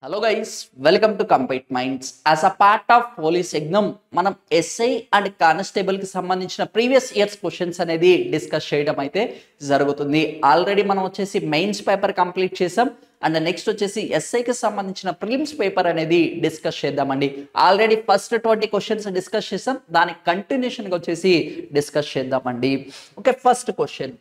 Hello guys, welcome to Compete Minds. As a part of police exam, మనం SI and constable కి సంబంధించిన previous years questions అనేది discuss చేయడం అయితే జరుగుతుంది. ఆల్రెడీ మనం వచ్చేసి మెయిన్స్ పేపర్ కంప్లీట్ చేసాం అండ్ నెక్స్ట్ వచ్చేసి ఎస్ఐకి సంబంధించిన ప్రిలిమ్స్ పేపర్ అనేది డిస్కస్ చేద్దామండి. ఆల్రెడీ ఫస్ట్ 20 క్వశ్చన్స్ డిస్కస్ చేసాం, దాని కంటిన్యూషన్ గా వచ్చేసి డిస్కస్ చేద్దామండి. Okay, first question,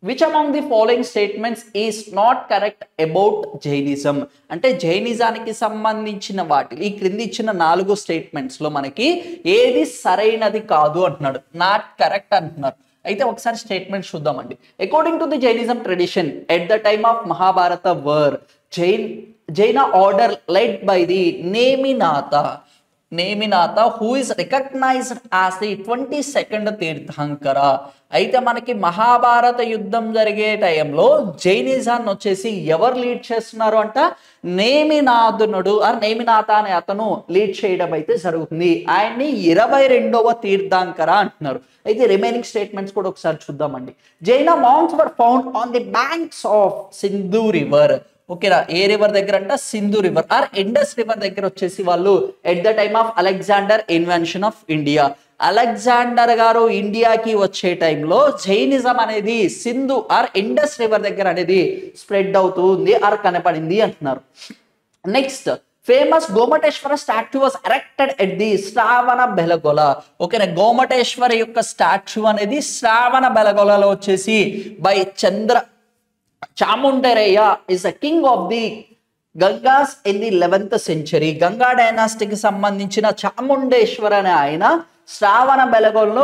which among the following statements is not correct about Jainism? అంటే జైనిజానికి సంబంధించిన వాటి ఈ క్రింది ఇచ్చిన 4 స్టేట్మెంట్స్ లో మనకి ఏది సరైనది కాదు అంటున్నాడు, నాట్ కరెక్ట్ అంటున్నారు. అయితే ఒకసారి స్టేట్మెంట్ చూద్దామండి. According to the Jainism tradition at the time of Mahabharata were Jaina order led by the Neminatha who is recognized as the 22nd Tirthankara. అయితే మనకి మహాభారత యుద్ధం జరిగే టైంలో జైనిజాన్ని వచ్చేసి ఎవరు లీడ్ చేస్తున్నారు అంట, నేమినాథ అనే అతను లీడ్ చేయడం అయితే జరుగుతుంది. ఆయన్ని 22వ తీర్థంకర అంటున్నారు. అయితే రిమైనింగ్ స్టేట్మెంట్స్ కూడా ఒకసారి చూద్దామండి. Jaina monks were found on the banks of Sindhu river. ఓకేనా, ఏ రివర్ దగ్గర అంట, Sindhu river or Indus river దగ్గర వచ్చేసి వాళ్ళు at the time of Alexander invention of India, Alexander గారు ఇండియాకి వచ్చే టైంలో జైనిజం అనేది సింధు ఆర్ ఇండస్ రివర్ దగ్గర అనేది స్ప్రెడ్ అవుతుంది ఆర్ కనపడింది అంటున్నారు. Next, famous Gomateshwara statue was erected at the Shravana Belagola. ఓకేనా, గోమటేశ్వర యొక్క స్టాచ్యూ అనేది శ్రావణ బెలగొలలో వచ్చేసి by Chamundaraya is a king of the Gangas in the 11th century. Ganga డైనాస్టీకి సంబంధించిన చాముండేశ్వర అనే ఆయన శ్రావణ బెలగొలలో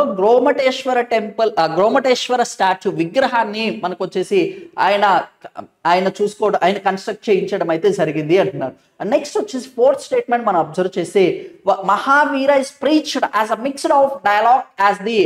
గ్రోమటేశ్వర స్టాచ్యూ విగ్రహాన్ని మనకు వచ్చేసి ఆయన చూసుకోవడం, ఆయన కన్స్ట్రక్ట్ చేయించడం అయితే జరిగింది అంటున్నారు. నెక్స్ట్ వచ్చేసి ఫోర్త్ స్టేట్మెంట్ మనం అబ్జర్వ్ చేసి Mahavira is preached as a mixed of dialogue as the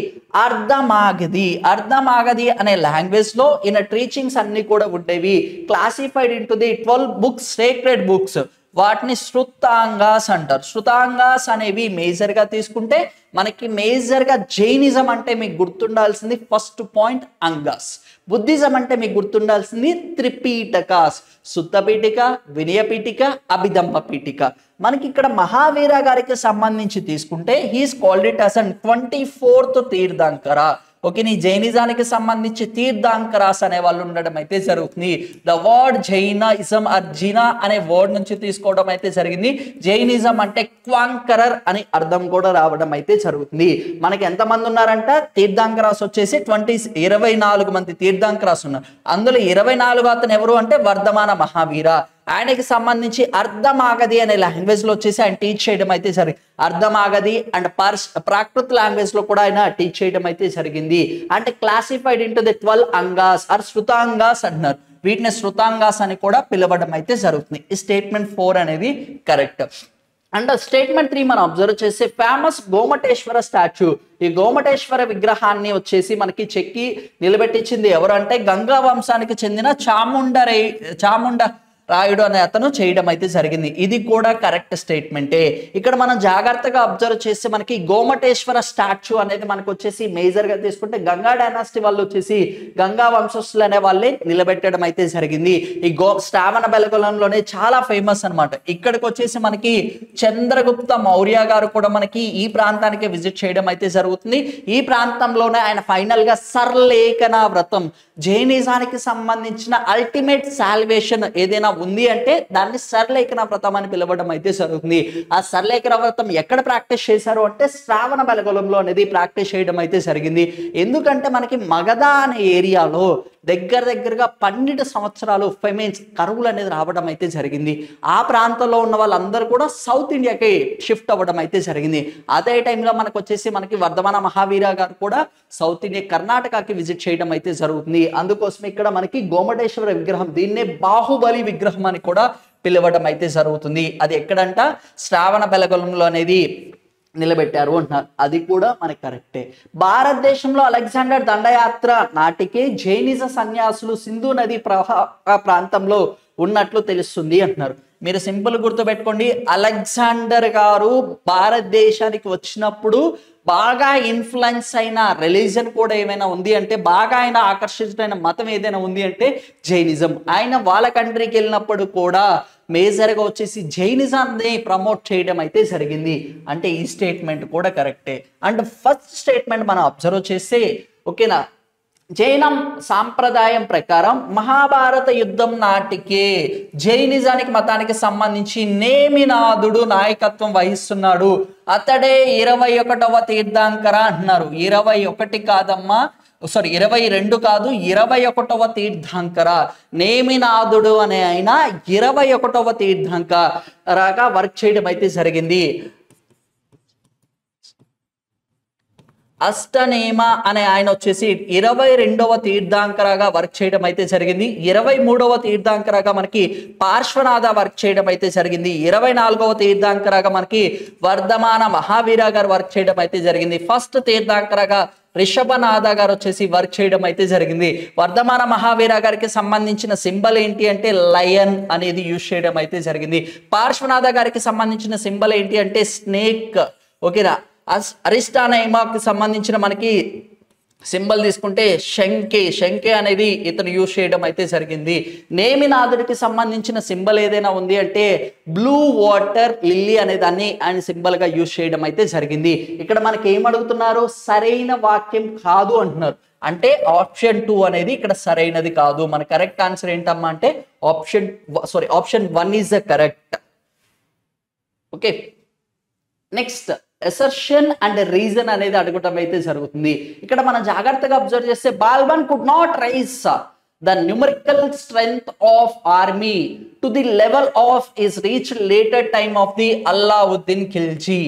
Ardhamagadhi అనే లాంగ్వేజ్ లో ఈయన టీచింగ్స్ అన్ని కూడా ఉండేవి. Classified into the 12 books, sacred books, వాటిని శృతాంగాస్ అంటారు. శృతాంగాస్ అనేవి మేజర్ గా తీసుకుంటే మనకి మేజర్ గా జైనిజం అంటే మీకు గుర్తుండాల్సింది ఫస్ట్ పాయింట్ అంగాస్, బుద్ధిజం అంటే మీకు గుర్తుండాల్సింది త్రిపీఠకాస్, సుత్తపీఠిక, వినయపీఠిక, అభిధమ్మ పీఠిక. మనకి ఇక్కడ మహావీర గారికి సంబంధించి తీసుకుంటే he's called it as an 24th tirthankara. Okay, నీ జైనిజానికి సంబంధించి తీర్థంకరాస్ అనే వాళ్ళు ఉండడం అయితే జరుగుతుంది. ద వర్డ్ జైనిజం అర్జినా అనే వర్డ్ నుంచి తీసుకోవడం అయితే జరిగింది. జైనిజం అంటే క్వాంకరర్ అని అర్థం కూడా రావడం అయితే జరుగుతుంది. మనకి ఎంతమంది ఉన్నారంట, తీర్థంకరాస్ వచ్చేసి 24 మంది తీర్థంకరాస్ ఉన్నారు. అందులో 24 అతను ఎవరు అంటే వర్ధమాన మహావీర. ఆయనకి సంబంధించి అర్ధమాగధి అనే లాంగ్వేజ్ లో వచ్చేసి ఆయన టీచ్ చేయడం అయితే జరిగింది. అర్ధమాగధి అండ్ ప్రాకృత లాంగ్వేజ్ లో కూడా ఆయన టీచ్ చేయడం అయితే జరిగింది. అంటే క్లాసిఫైడ్ ఇంటూ ది 12 అంగాస్ ఆర్ శృతాంగాస్ అంటున్నారు. వీటిని శృతాంగాస్ అని కూడా పిలవడం అయితే జరుగుతుంది. ఈ స్టేట్మెంట్ 4 అనేది కరెక్ట్. అండ్ స్టేట్మెంట్ 3 మనం అబ్జర్వ్ చేస్తే ఫేమస్ గోమటేశ్వర స్టాచ్యూ, ఈ గోమటేశ్వర విగ్రహాన్ని వచ్చేసి మనకి చెక్కి నిలబెట్టించింది ఎవరు అంటే గంగా వంశానికి చెందిన చాముండ రాయుడు అనే అతను చేయడం అయితే జరిగింది. ఇది కూడా కరెక్ట్ స్టేట్మెంటే. ఇక్కడ మనం జాగ్రత్తగా అబ్జర్వ్ చేస్తే మనకి గోమటేశ్వర స్టాచ్యూ అనేది మనకు వచ్చేసి మేజర్ గా తీసుకుంటే గంగా డైనాసిటీ వాళ్ళు వచ్చేసి గంగా వంశస్థులు అనే వాళ్ళే నిలబెట్టడం అయితే జరిగింది. ఈ శ్రావణ బెలగొలంలోనే చాలా ఫేమస్ అన్నమాట. ఇక్కడికి వచ్చేసి మనకి చంద్రగుప్త మౌర్య గారు కూడా మనకి ఈ ప్రాంతానికి విజిట్ చేయడం అయితే జరుగుతుంది. ఈ ప్రాంతంలోనే ఆయన ఫైనల్ గా సర్లేఖన వ్రతం, జైనిజానికి సంబంధించిన అల్టిమేట్ సాల్వేషన్ ఏదైనా ఉంది అంటే దాన్ని సర్లేఖన వ్రతం అని పిలవడం అయితే జరుగుతుంది. ఆ సర్లేఖన వ్రతం ఎక్కడ ప్రాక్టీస్ చేశారు అంటే శ్రావణ బెలగొలంలో అనేది ప్రాక్టీస్ చేయడం అయితే జరిగింది. ఎందుకంటే మనకి మగధ అనే ఏరియాలో దగ్గరగా 12 సంవత్సరాలు ఫెమైన్స్, కరువులు అనేది రావడం అయితే జరిగింది. ఆ ప్రాంతంలో ఉన్న వాళ్ళందరూ కూడా సౌత్ ఇండియాకి షిఫ్ట్ అవ్వడం అయితే జరిగింది. అదే టైంలో మనకు వచ్చేసి మనకి వర్ధమాన మహావీర గారు కూడా సౌత్ ఇండియా కర్ణాటకకి విజిట్ చేయడం అయితే జరుగుతుంది. అందుకోసం ఇక్కడ మనకి గోమటేశ్వర విగ్రహం, దీన్నే బాహుబలి విగ్రహం అని కూడా పిలవడం అయితే జరుగుతుంది. అది ఎక్కడంట, శ్రావణ బెలగొలంలో అనేది నిలబెట్టారు అంటున్నారు. అది కూడా మనకి కరెక్టే. భారతదేశంలో అలెగ్జాండర్ దండయాత్ర నాటికే జైనిజ సన్యాసులు సింధు నది ప్రాంతంలో ఉన్నట్లు తెలుస్తుంది అంటున్నారు. మీరు సింపుల్ గుర్తుపెట్టుకోండి, అలెగ్జాండర్ గారు భారతదేశానికి వచ్చినప్పుడు బాగా ఇన్ఫ్లుయెన్స్ అయిన రిలీజన్ కూడా ఏమైనా ఉంది అంటే, బాగా ఆయన ఆకర్షితుడైన మతం ఏదైనా ఉంది అంటే జైనిజం. ఆయన వాళ్ళ కంట్రీకి వెళ్ళినప్పుడు కూడా మేజర్గా వచ్చేసి జైనిజాన్ని ప్రమోట్ చేయడం అయితే జరిగింది. అంటే ఈ స్టేట్మెంట్ కూడా కరెక్టే. అండ్ ఫస్ట్ స్టేట్మెంట్ మనం అబ్జర్వ్ చేస్తే, ఓకేనా, జైనం సాంప్రదాయం ప్రకారం మహాభారత యుద్ధం నాటికే జైనిజానికి మతానికి సంబంధించి నేమినాథుడు నాయకత్వం వహిస్తున్నాడు. అతడే 21వ తీర్థంకర అంటున్నారు. 21 కాదమ్మా, సారీ 22 కాదు, 21వ తీర్థంకర. నేమినాథుడు అనే ఆయన 21వ తీర్థంకరగా వర్క్ చేయడం అయితే జరిగింది. అష్టనేమ అనే ఆయన వచ్చేసి 22వ తీర్థంకరగా వర్క్ చేయడం అయితే జరిగింది. 23వ తీర్థంకరగా మనకి పార్శ్వనాథ వర్క్ చేయడం అయితే జరిగింది. 24వ తీర్థంకరగా మనకి వర్ధమాన మహావీర గారు వర్క్ చేయడం అయితే జరిగింది. ఫస్ట్ తీర్థంకరగా రిషభనాథ గారు వచ్చేసి వర్క్ చేయడం అయితే జరిగింది. వర్ధమాన మహావీర గారికి సంబంధించిన సింబల్ ఏంటి అంటే లయన్ అనేది యూజ్ చేయడం అయితే జరిగింది. పార్శ్వనాథ గారికి సంబంధించిన సింబల్ ఏంటి అంటే స్నేక్. ఓకేనా. అరిస్టానైమాకి సంబంధించిన మనకి సింబల్ తీసుకుంటే శంఖే అనేది ఇతను యూజ్ చేయడం అయితే జరిగింది. నేమినాథుడికి సంబంధించిన సింబల్ ఏదైనా ఉంది అంటే బ్లూ వాటర్ లిల్లీ అనే దాన్ని ఆయన సింబల్ గా యూజ్ చేయడం అయితే జరిగింది. ఇక్కడ మనకి ఏమడుగుతున్నారు, సరైన వాక్యం కాదు అంటున్నారు. అంటే ఆప్షన్ 2 అనేది ఇక్కడ సరైనది కాదు. మన కరెక్ట్ ఆన్సర్ ఏంటమ్మా అంటే option 1 is the correct. Okay, next assertion and reason అనేది అడగటం అయితే జరుగుతుంది. ఇక్కడ మనం జాగ్రత్తగా అబ్జర్వ్ చేస్తే, Balban could not raise the numerical strength of army to the level of is reach later time of the Alauddin Khilji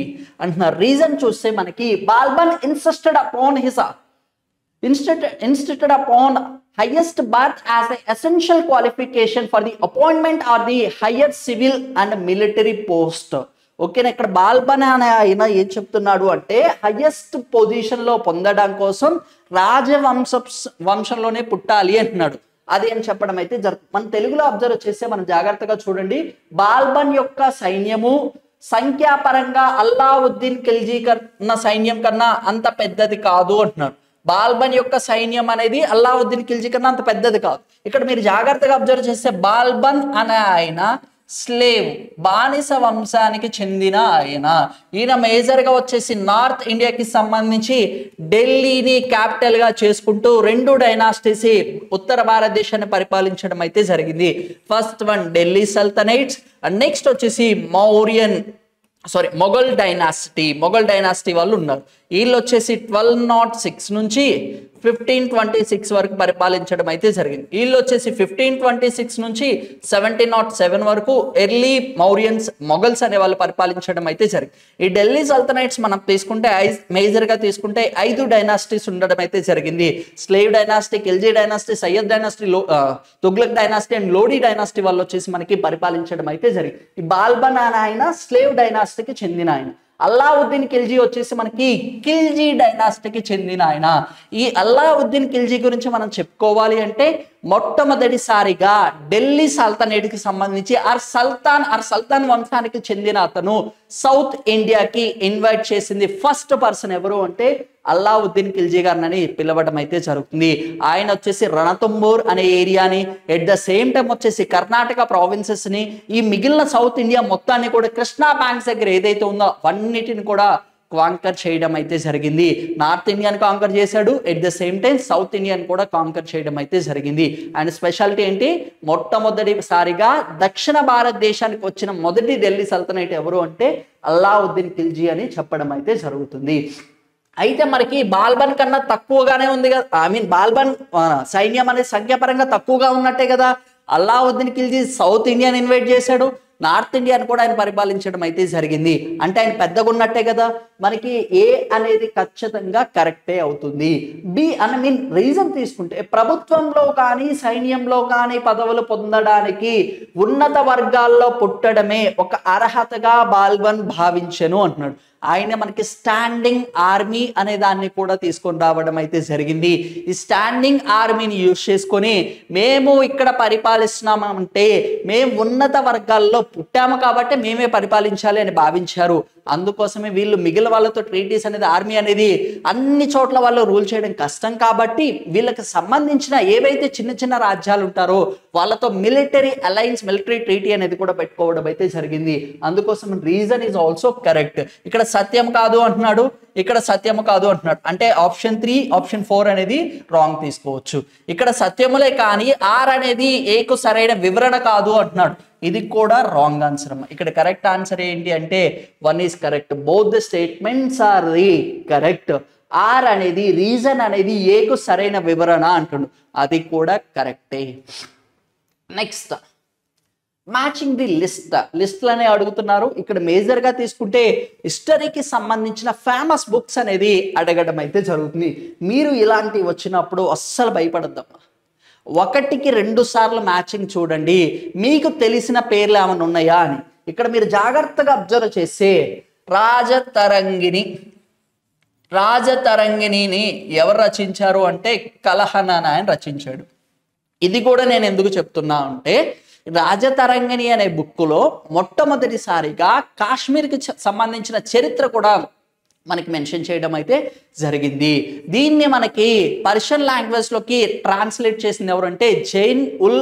అంటున్నారు. రీజన్ చూస్తే మనకి Balban insisted upon highest birth as an essential qualification for the appointment or the higher civil and military post. ఓకేనా. ఇక్కడ బాల్బన్ అనే ఆయన ఏం చెప్తున్నాడు అంటే హైయెస్ట్ పొజిషన్ లో పొందడం కోసం వంశంలోనే పుట్టాలి అంటున్నాడు. అది అని చెప్పడం అయితే జరుగుతుంది. మన తెలుగులో అబ్జర్వ్ చేస్తే మనం జాగ్రత్తగా చూడండి, బాల్బన్ యొక్క సైన్యము సంఖ్యాపరంగా అల్లావుద్దీన్ ఖిల్జీ కన్నా సైన్యం కన్నా అంత పెద్దది కాదు అంటున్నాడు. బాల్బన్ యొక్క సైన్యం అనేది అల్లావుద్దీన్ ఖిల్జీ కన్నా అంత పెద్దది కాదు. ఇక్కడ మీరు జాగ్రత్తగా అబ్జర్వ్ చేస్తే బాల్బన్ అనే ఆయన స్లేవ్ బానిస వంశానికి చెందిన ఆయన. ఈయన మేజర్ గా వచ్చేసి నార్త్ ఇండియాకి సంబంధించి ఢిల్లీని క్యాపిటల్ గా చేసుకుంటూ 2 డైనాసిటీస్ ఉత్తర భారతదేశాన్ని పరిపాలించడం అయితే జరిగింది. First one Delhi sultanates and next వచ్చేసి మొఘల్ డైనాసిటీ వాళ్ళు ఉన్నారు. వీళ్ళు వచ్చేసి 1206 నుంచి 1526 వరకు పరిపాలించడం అయితే జరిగింది. వీళ్ళు వచ్చేసి 1526 నుంచి 1707 వరకు ఎర్లీ మొఘల్స్ అనే వాళ్ళు పరిపాలించడం అయితే జరిగింది. ఈ ఢిల్లీ సల్తనైట్స్ మనం తీసుకుంటే మేజర్ గా తీసుకుంటే 5 డైనాసిటీస్ ఉండడం అయితే జరిగింది. Slave dynasty, Khilji dynasty, Syed dynasty, Tughlaq dynasty and Lodi dynasty వాళ్ళు వచ్చేసి మనకి పరిపాలించడం అయితే జరిగింది. ఈ బాల్బన్ అనే ఆయన స్లేవ్ డైనాసిటీకి చెందిన ఆయన. అల్లావుద్దీన్ ఖిల్జీ వచ్చేసి మనకి ఖిల్జీ డైనాసిటీకి చెందిన ఆయన. ఈ అల్లావుద్దీన్ ఖిల్జీ గురించి మనం చెప్పుకోవాలి అంటే మొట్టమొదటిసారిగా ఢిల్లీ సల్తనేట్కి సంబంధించి సుల్తాన్ వంశానికి చెందిన అతను సౌత్ ఇండియాకి ఇన్వైట్ చేసింది ఫస్ట్ పర్సన్ ఎవరు అంటే అల్లావుద్దీన్ ఖిల్జీ గారిని పిలవడం అయితే జరుగుతుంది. ఆయన వచ్చేసి రణతంబూర్ అనే ఏరియాని, ఎట్ ద సేమ్ టైం వచ్చేసి కర్ణాటక ప్రావిన్సెస్ ని, ఈ మిగిలిన సౌత్ ఇండియా మొత్తాన్ని కూడా కృష్ణా బ్యాంక్స్ దగ్గర ఏదైతే ఉందో అవన్నిటిని కూడా కాంకర్ చేయడం అయితే జరిగింది. నార్త్ ఇండియన్ కాంకర్ చేశాడు, at the same time south Indian కూడా కాంకర్ చేయడం అయితే జరిగింది. అండ్ స్పెషాలిటీ ఏంటి, మొట్టమొదటిసారిగా దక్షిణ భారతదేశానికి వచ్చిన మొదటి ఢిల్లీ సల్తనైట్ ఎవరు అంటే అల్లావుద్దీన్ ఖిల్జీ అని చెప్పడం అయితే జరుగుతుంది. అయితే మనకి బాల్బన్ కన్నా తక్కువగానే ఉంది కదా, బాల్బన్ సైన్యం అనేది సంఖ్యాపరంగా తక్కువగా ఉన్నట్టే కదా. అల్లావుద్దీన్ ఖిల్జీ సౌత్ ఇండియాని ఇన్వైట్ చేశాడు, నార్త్ ఇండియాని కూడా ఆయన పరిపాలించడం అయితే జరిగింది. అంటే ఆయన పెద్దగా ఉన్నట్టే కదా. మనకి ఏ అనేది ఖచ్చితంగా కరెక్టే అవుతుంది. బి రీజన్ తీసుకుంటే ప్రభుత్వంలో కానీ సైన్యంలో కానీ పదవులు పొందడానికి ఉన్నత వర్గాల్లో పుట్టడమే ఒక అర్హతగా బాల్బన్ భావించెను అంటున్నాడు. ఆయన మనకి స్టాండింగ్ ఆర్మీ అనే దాన్ని కూడా తీసుకొని రావడం అయితే జరిగింది. ఈ స్టాండింగ్ ఆర్మీని యూజ్ చేసుకొని మేము ఇక్కడ పరిపాలిస్తున్నామంటే మేము ఉన్నత వర్గాల్లో పుట్టాము కాబట్టి మేమే పరిపాలించాలి అని భావించారు. అందుకోసమే వీళ్ళు మిగిలిన వాళ్ళతో ట్రీటీస్ అనేది ఆర్మీ అనేది అన్ని చోట్ల వాళ్ళు రూల్ చేయడం కష్టం కాబట్టి వీళ్ళకి సంబంధించిన ఏవైతే చిన్న చిన్న రాజ్యాలు ఉంటారో వాళ్ళతో మిలిటరీ అలయన్స్ మిలిటరీ ట్రీటీ అనేది కూడా పెట్టుకోవడం అయితే జరిగింది. అందుకోసం రీజన్ ఈజ్ ఆల్సో కరెక్ట్. ఇక్కడ సత్యం కాదు అంటున్నాడు, ఇక్కడ సత్యము కాదు అంటున్నాడు. అంటే ఆప్షన్ 3 ఆప్షన్ 4 అనేది రాంగ్ తీసుకోవచ్చు. ఇక్కడ సత్యములే కానీ ఆర్ అనేది ఏకు సరైన వివరణ కాదు అంటున్నాడు. ఇది కూడా రాంగ్ ఆన్సర్ అమ్మ. ఇక్కడ కరెక్ట్ ఆన్సర్ ఏంటి అంటే 1 is correct. Both the statements are the correct. R అనేది రీజన్ అనేది ఏకు సరైన వివరణ అంటుండు, అది కూడా కరెక్టే. నెక్స్ట్ మ్యాచింగ్ ది లిస్ట్లనే అడుగుతున్నారు. ఇక్కడ మేజర్గా తీసుకుంటే హిస్టరీకి సంబంధించిన ఫేమస్ బుక్స్ అనేది అడగడం అయితే జరుగుతుంది. మీరు ఇలాంటివి వచ్చినప్పుడు అస్సలు భయపడద్దమ్మా. 1కి 2 సార్లు మ్యాచింగ్ చూడండి, మీకు తెలిసిన పేర్లు ఏమైనా ఉన్నాయా అని. ఇక్కడ మీరు జాగ్రత్తగా అబ్జర్వ్ చేస్తే రాజతరంగిణిని ఎవరు రచించారు అంటే కలహనారాయణ రచించాడు. ఇది కూడా నేను ఎందుకు చెప్తున్నా అంటే రాజతరంగిణి అనే బుక్కులో మొట్టమొదటిసారిగా కాశ్మీర్కి సంబంధించిన చరిత్ర కూడా మనకి మెన్షన్ చేయడం అయితే జరిగింది. దీన్ని మనకి పర్షియన్ లాంగ్వేజ్లోకి ట్రాన్స్లేట్ చేసింది ఎవరంటే జైన్ ఉల్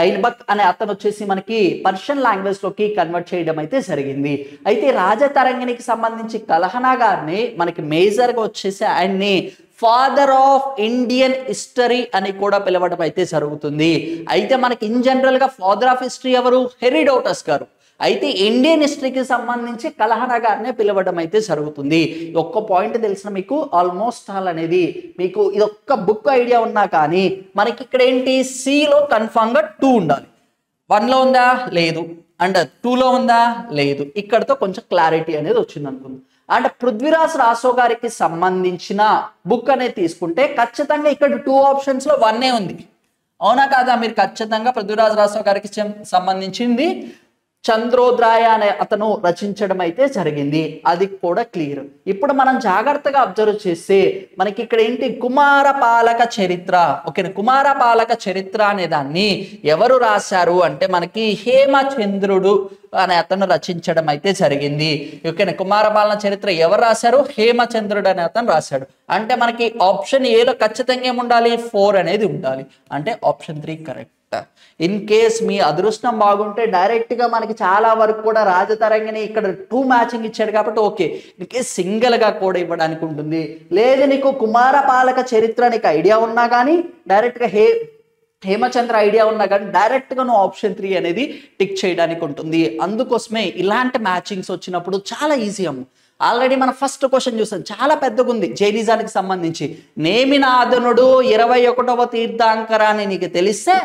ఐల్బక్ అనే అతను వచ్చేసి మనకి పర్షియన్ లాంగ్వేజ్లోకి కన్వర్ట్ చేయడం అయితే జరిగింది. అయితే రాజతరంగిణికి సంబంధించి కలహనా గారిని మనకి మేజర్గా వచ్చేసి ఆయన్ని ఫాదర్ ఆఫ్ ఇండియన్ హిస్టరీ అని కూడా పిలవడం అయితే జరుగుతుంది. అయితే మనకి ఇన్ జనరల్గా ఫాదర్ ఆఫ్ హిస్టరీ ఎవరు? హెరోడోటస్ గారు. అయితే ఇండియన్ హిస్టరీకి సంబంధించి కలహనా గారినే పిలవడం అయితే జరుగుతుంది. ఒక్క పాయింట్ తెలిసిన మీకు ఆల్మోస్ట్ ఆల్ అనేది మీకు ఇదొక్క బుక్ ఐడియా ఉన్నా కానీ మనకి ఇక్కడ ఏంటి సిలో కన్ఫామ్గా 2 ఉండాలి. 1లో ఉందా? లేదు. అండ్ 2లో ఉందా? లేదు. ఇక్కడతో కొంచెం క్లారిటీ అనేది వచ్చింది అనుకుందాం. అండ్ పృథ్వీరాజ్ రాసో గారికి సంబంధించిన బుక్ అనేది తీసుకుంటే ఖచ్చితంగా ఇక్కడ 2 ఆప్షన్స్లో 1 ఉంది. అవునా కాదా? మీరు ఖచ్చితంగా పృథ్వీరాజ్ రాసో గారికి సంబంధించింది చంద్రోద్రాయ అనే అతను రచించడం అయితే జరిగింది, అది కూడా క్లియర్. ఇప్పుడు మనం జాగ్రత్తగా అబ్జర్వ్ చేస్తే మనకి ఇక్కడ ఏంటి కుమారపాలక చరిత్ర. ఓకేనా, కుమారపాలక చరిత్ర అనే దాన్ని ఎవరు రాశారు అంటే మనకి హేమచంద్రుడు అనే అతను రచించడం అయితే జరిగింది. ఓకేనా, కుమారపాలన చరిత్ర ఎవరు రాశారు? హేమచంద్రుడు అనే అతను రాశాడు. అంటే మనకి ఆప్షన్ ఏలో ఖచ్చితంగా ఏముండాలి? 4 అనేది ఉండాలి. అంటే ఆప్షన్ 3 కరెక్ట్. ఇన్ కేస్ మీ అదృష్టం బాగుంటే డైరెక్ట్గా మనకి చాలా వరకు కూడా రాజతరంగిణి ఇక్కడ 2 మ్యాచింగ్ ఇచ్చాడు కాబట్టి ఓకే, నీకే సింగిల్గా కూడా ఇవ్వడానికి ఉంటుంది. లేదు నీకు కుమారపాలక చరిత్ర నీకు ఐడియా ఉన్నా కానీ డైరెక్ట్గా హేమచంద్ర ఐడియా ఉన్నా కానీ డైరెక్ట్గా నువ్వు ఆప్షన్ 3 అనేది టిక్ చేయడానికి ఉంటుంది. అందుకోసమే ఇలాంటి మ్యాచింగ్స్ వచ్చినప్పుడు చాలా ఈజీ అమ్మ. ఆల్రెడీ మనం ఫస్ట్ క్వశ్చన్ చూసాం, చాలా పెద్దగా ఉంది జైనిజానికి సంబంధించి. నేమినాథనుడు 21వ తీర్థంకరాన్ని నీకు తెలిస్తే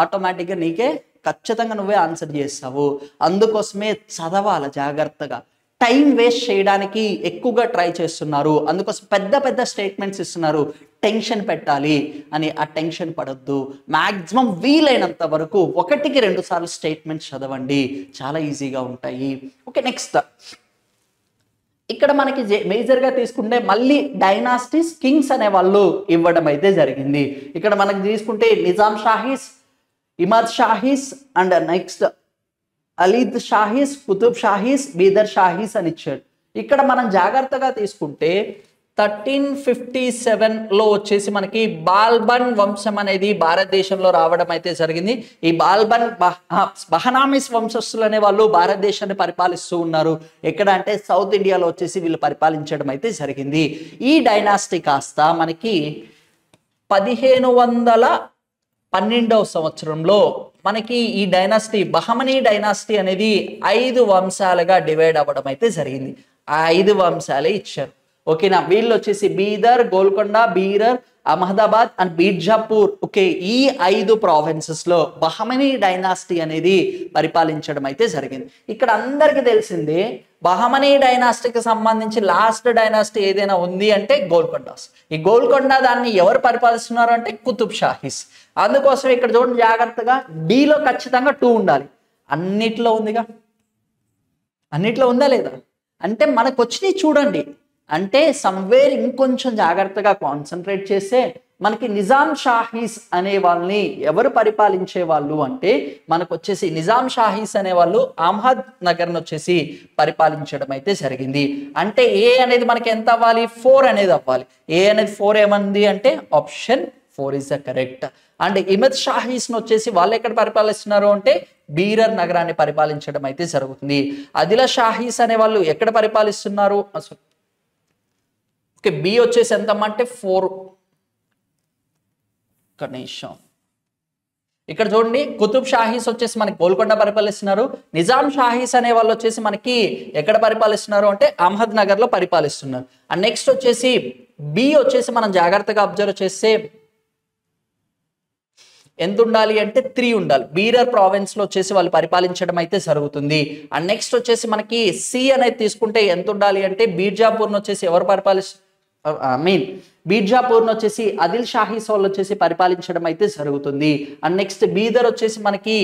ఆటోమేటిక్గా నీకే ఖచ్చితంగా నువ్వే ఆన్సర్ చేస్తావు. అందుకోసమే చదవాలి జాగ్రత్తగా. టైం వేస్ట్ చేయడానికి ఎక్కువగా ట్రై చేస్తున్నారు, అందుకోసం పెద్ద పెద్ద స్టేట్మెంట్స్ ఇస్తున్నారు. టెన్షన్ పెట్టాలి అని ఆ టెన్షన్ పడద్దు. మ్యాక్సిమం వీలైనంత వరకు 1కి 2 సార్లు స్టేట్మెంట్స్ చదవండి, చాలా ఈజీగా ఉంటాయి. ఓకే, నెక్స్ట్ ఇక్కడ మనకి మేజర్గా తీసుకుంటే మళ్ళీ డైనాసిటీస్ కింగ్స్ అనే వాళ్ళు ఇవ్వడం అయితే జరిగింది. ఇక్కడ మనకి తీసుకుంటే నిజాం షాహీస్, ఇమద్ షాహీస్ అండ్ నెక్స్ట్ అలీద్ షాహీస్, కుతుబ్ షాహీస్, బీదర్ షాహీస్ అని ఇచ్చాడు. ఇక్కడ మనం జాగ్రత్తగా తీసుకుంటే 1357లో వచ్చేసి మనకి బాల్బన్ వంశం అనేది భారతదేశంలో రావడం అయితే జరిగింది. ఈ బాల్బన్ బహనామీస్ వంశస్థులు అనే వాళ్ళు భారతదేశాన్ని పరిపాలిస్తూ ఉన్నారు. ఎక్కడ అంటే సౌత్ ఇండియాలో వచ్చేసి వీళ్ళు పరిపాలించడం అయితే జరిగింది. ఈ డైనాసిటీ కాస్త మనకి 1512వ సంవత్సరంలో మనకి ఈ డైనాసిటీ బహమనీ డైనాసిటీ అనేది 5 వంశాలుగా డివైడ్ అవ్వడం అయితే జరిగింది. ఆ 5 వంశాలే ఇచ్చారు. ఓకేనా, వీళ్ళు వచ్చేసి బీదర్, గోల్కొండ, బీరర్, అహ్మదాబాద్ అండ్ బీర్జాపూర్. ఓకే, ఈ 5 ప్రావిన్సెస్ లో బహమనీ డైనాసిటీ అనేది పరిపాలించడం అయితే జరిగింది. ఇక్కడ అందరికి తెలిసిందే బహమనీ డైనాసిటీకి సంబంధించి లాస్ట్ డైనాసిటీ ఏదైనా ఉంది అంటే గోల్కొండాస్. ఈ గోల్కొండ దాన్ని ఎవరు పరిపాలిస్తున్నారు అంటే కుతుబ్ షాహీస్. అందుకోసం ఇక్కడ చూడండి జాగ్రత్తగా, డీలో ఖచ్చితంగా 2 ఉండాలి. అన్నిట్లో ఉందిగా, అన్నిట్లో ఉందా లేదా? అంటే మనకు వచ్చినవి చూడండి, అంటే సమ్వేర్ ఇంకొంచెం జాగ్రత్తగా కాన్సన్ట్రేట్ చేస్తే మనకి నిజాం షాహీస్ అనే వాళ్ళని ఎవరు పరిపాలించే వాళ్ళు అంటే మనకు వచ్చేసి నిజాం షాహీస్ అనే వాళ్ళు అహ్మద్ నగర్ను వచ్చేసి పరిపాలించడం అయితే జరిగింది. అంటే ఏ అనేది మనకి ఎంత అవ్వాలి, 4 అనేది అవ్వాలి. ఏ అనేది 4 ఏమంది అంటే option 4 is the correct. And Imad Shahis వచ్చేసి వాళ్ళు ఎక్కడ పరిపాలిస్తున్నారు అంటే బీరర్ నగరాన్ని పరిపాలించడం అయితే జరుగుతుంది. ఆదిల్ షాహీస్ అనే వాళ్ళు ఎక్కడ పరిపాలిస్తున్నారు, ఓకే బి వచ్చేసి ఎంతమ్మా అంటే 4. కనీసం ఇక్కడ చూడండి, కుతుబ్ షాహీస్ వచ్చేసి మనకి గోల్కొండ పరిపాలిస్తున్నారు. నిజాం షాహీస్ అనే వాళ్ళు వచ్చేసి మనకి ఎక్కడ పరిపాలిస్తున్నారు అంటే అహ్మద్ నగర్ లో పరిపాలిస్తున్నారు. అండ్ నెక్స్ట్ వచ్చేసి బి వచ్చేసి మనం జాగ్రత్తగా అబ్జర్వ్ చేస్తే ఎంత ఉండాలి అంటే 3 ఉండాలి. బీరర్ ప్రావిన్స్ లో వచ్చేసి వాళ్ళు పరిపాలించడం అయితే జరుగుతుంది. అండ్ నెక్స్ట్ వచ్చేసి మనకి సి అనేది తీసుకుంటే ఎంత ఉండాలి అంటే బీర్జాపూర్ వచ్చేసి ఎవరు బీర్జాపూర్ వచ్చేసి ఆదిల్ షాహీస్ వాళ్ళు వచ్చేసి పరిపాలించడం అయితే జరుగుతుంది. అండ్ నెక్స్ట్ బీదర్ వచ్చేసి మనకి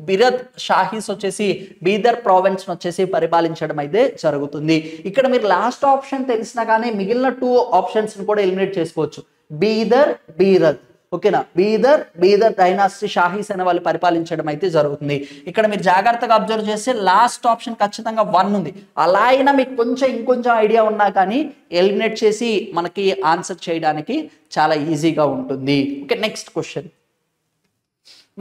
బిరద్ షాహీస్ వచ్చేసి బీదర్ ప్రావిన్స్ వచ్చేసి పరిపాలించడం అయితే జరుగుతుంది. ఇక్కడ మీరు లాస్ట్ ఆప్షన్ తెలిసినా కానీ మిగిలిన 2 ఆప్షన్స్ కూడా ఎలిమినేట్ చేసుకోవచ్చు. బీదర్, బీరద్, ఓకేనా. బీదర్ డైనాసిటీ షాహీస్ అనే వాళ్ళు పరిపాలించడం అయితే జరుగుతుంది. ఇక్కడ మీరు జాగ్రత్తగా అబ్జర్వ్ చేస్తే లాస్ట్ ఆప్షన్ ఖచ్చితంగా 1 ఉంది. అలా అయినా మీకు ఇంకొంచెం ఐడియా ఉన్నా కానీ ఎలిమినేట్ చేసి మనకి ఆన్సర్ చేయడానికి చాలా ఈజీగా ఉంటుంది. Okay, next question.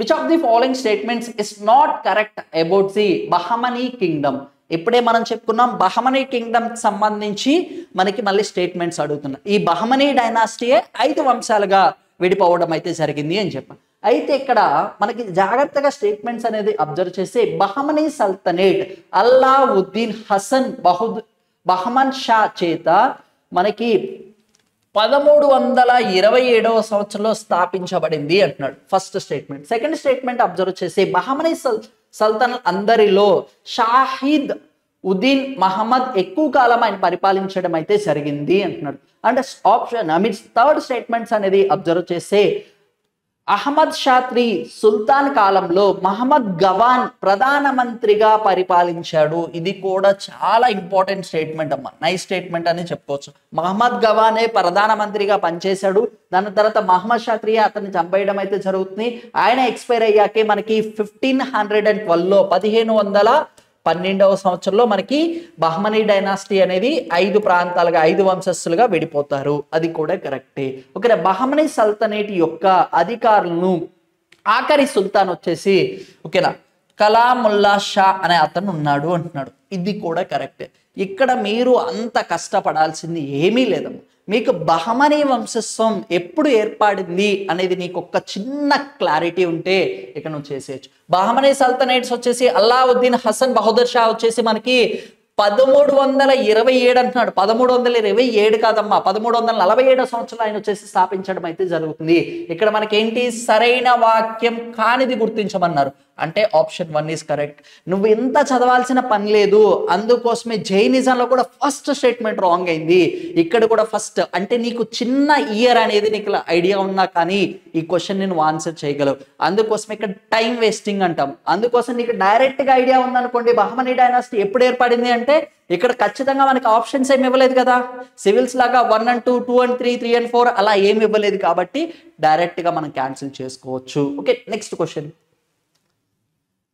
Which of the following statements is not correct about the Bahmani Kingdom? ఇప్పుడే మనం చెప్పుకున్నాం బహమనీ కింగ్డమ్ సంబంధించి మనకి మళ్ళీ స్టేట్మెంట్స్ అడుగుతున్నాం. ఈ బహమనీ డైనాసిటీయే 5 వంశాలుగా విడిపోవడం అయితే జరిగింది అని చెప్పాను. అయితే ఇక్కడ మనకి జాగ్రత్తగా స్టేట్మెంట్స్ అనేది అబ్జర్వ్ చేస్తే బహమనీ సల్తనేట్ అల్లావుద్దీన్ హసన్ బహమన్ షా చేత మనకి 1327వ సంవత్సరంలో స్థాపించబడింది అంటున్నాడు first statement. Second statement observe చేస్తే బహమనీ సల్తన్ అందరిలో షాహిద్ ఉద్దీన్ మహమ్మద్ ఎక్కువ కాలం ఆయన పరిపాలించడం అయితే జరిగింది అంటున్నాడు. అంటే ఆప్షన్ థర్డ్ స్టేట్మెంట్స్ అనేది అబ్జర్వ్ చేస్తే అహ్మద్ షా III సుల్తాన్ కాలంలో మహమ్మద్ గవాన్ ప్రధానమంత్రిగా పరిపాలించాడు. ఇది కూడా చాలా ఇంపార్టెంట్ స్టేట్మెంట్ అమ్మా, నైస్ స్టేట్మెంట్ అని చెప్పుకోవచ్చు. మహమ్మద్ గవానే ప్రధానమంత్రిగా పనిచేశాడు. దాని తర్వాత మహమ్మద్ షా III అతన్ని చంపేయడం అయితే జరుగుతుంది. ఆయన ఎక్స్పైర్ అయ్యాకే మనకి 1512లో 1512వ సంవత్సరంలో మనకి బహమనీ డైనాసిటీ అనేది 5 ప్రాంతాలుగా 5 వంశస్థులుగా విడిపోతారు. అది కూడా కరెక్టే. ఓకే, బహమనీ సల్తనేట్ యొక్క అధికారులను ఆఖరి సుల్తాన్ వచ్చేసి ఓకేనా కలాముల్లా షా అనే అతను ఉన్నాడు అంటున్నాడు. ఇది కూడా కరెక్టే. ఇక్కడ మీరు అంత కష్టపడాల్సింది ఏమీ లేదమ్మా. మీకు బహమనీ వంశస్థం ఎప్పుడు ఏర్పడింది అనేది నీకు ఒక చిన్న క్లారిటీ ఉంటే ఇక నువ్వు చేసేయచ్చు. బహమనీ సల్తనేట్స్ వచ్చేసి అల్లావుద్దీన్ హసన్ బహదూర్ షా వచ్చేసి మనకి 1327 అంటున్నాడు. 1327 కాదమ్మా, 1347 సంవత్సరంలో ఆయన వచ్చేసి స్థాపించడం అయితే జరుగుతుంది. ఇక్కడ మనకి ఏంటి సరైన వాక్యం కానిది గుర్తించమన్నారు. అంటే ఆప్షన్ 1 ఈస్ కరెక్ట్. నువ్వు ఎంత చదవాల్సిన పని లేదు. అందుకోసమే జైనిజంలో కూడా ఫస్ట్ స్టేట్మెంట్ రాంగ్ అయింది. ఇక్కడ కూడా ఫస్ట్ అంటే నీకు చిన్న ఇయర్ అనేది నీకు ఐడియా ఉన్నా కానీ ఈ క్వశ్చన్ నువ్వు ఆన్సర్ చేయగలవు. అందుకోసం ఇక్కడ టైం వేస్టింగ్ అంటాం. అందుకోసం నీకు డైరెక్ట్ గా ఐడియా ఉందనుకోండి బహమనీ డైనాసిటీ ఎప్పుడు ఏర్పడింది అంటే ఇక్కడ ఖచ్చితంగా మనకి ఆప్షన్స్ ఏమి ఇవ్వలేదు కదా. సివిల్స్ లాగా 1 and 2, 2 and 3, 3 and 4 అలా ఏమి ఇవ్వలేదు కాబట్టి డైరెక్ట్ గా మనం క్యాన్సిల్ చేసుకోవచ్చు. Okay, next question.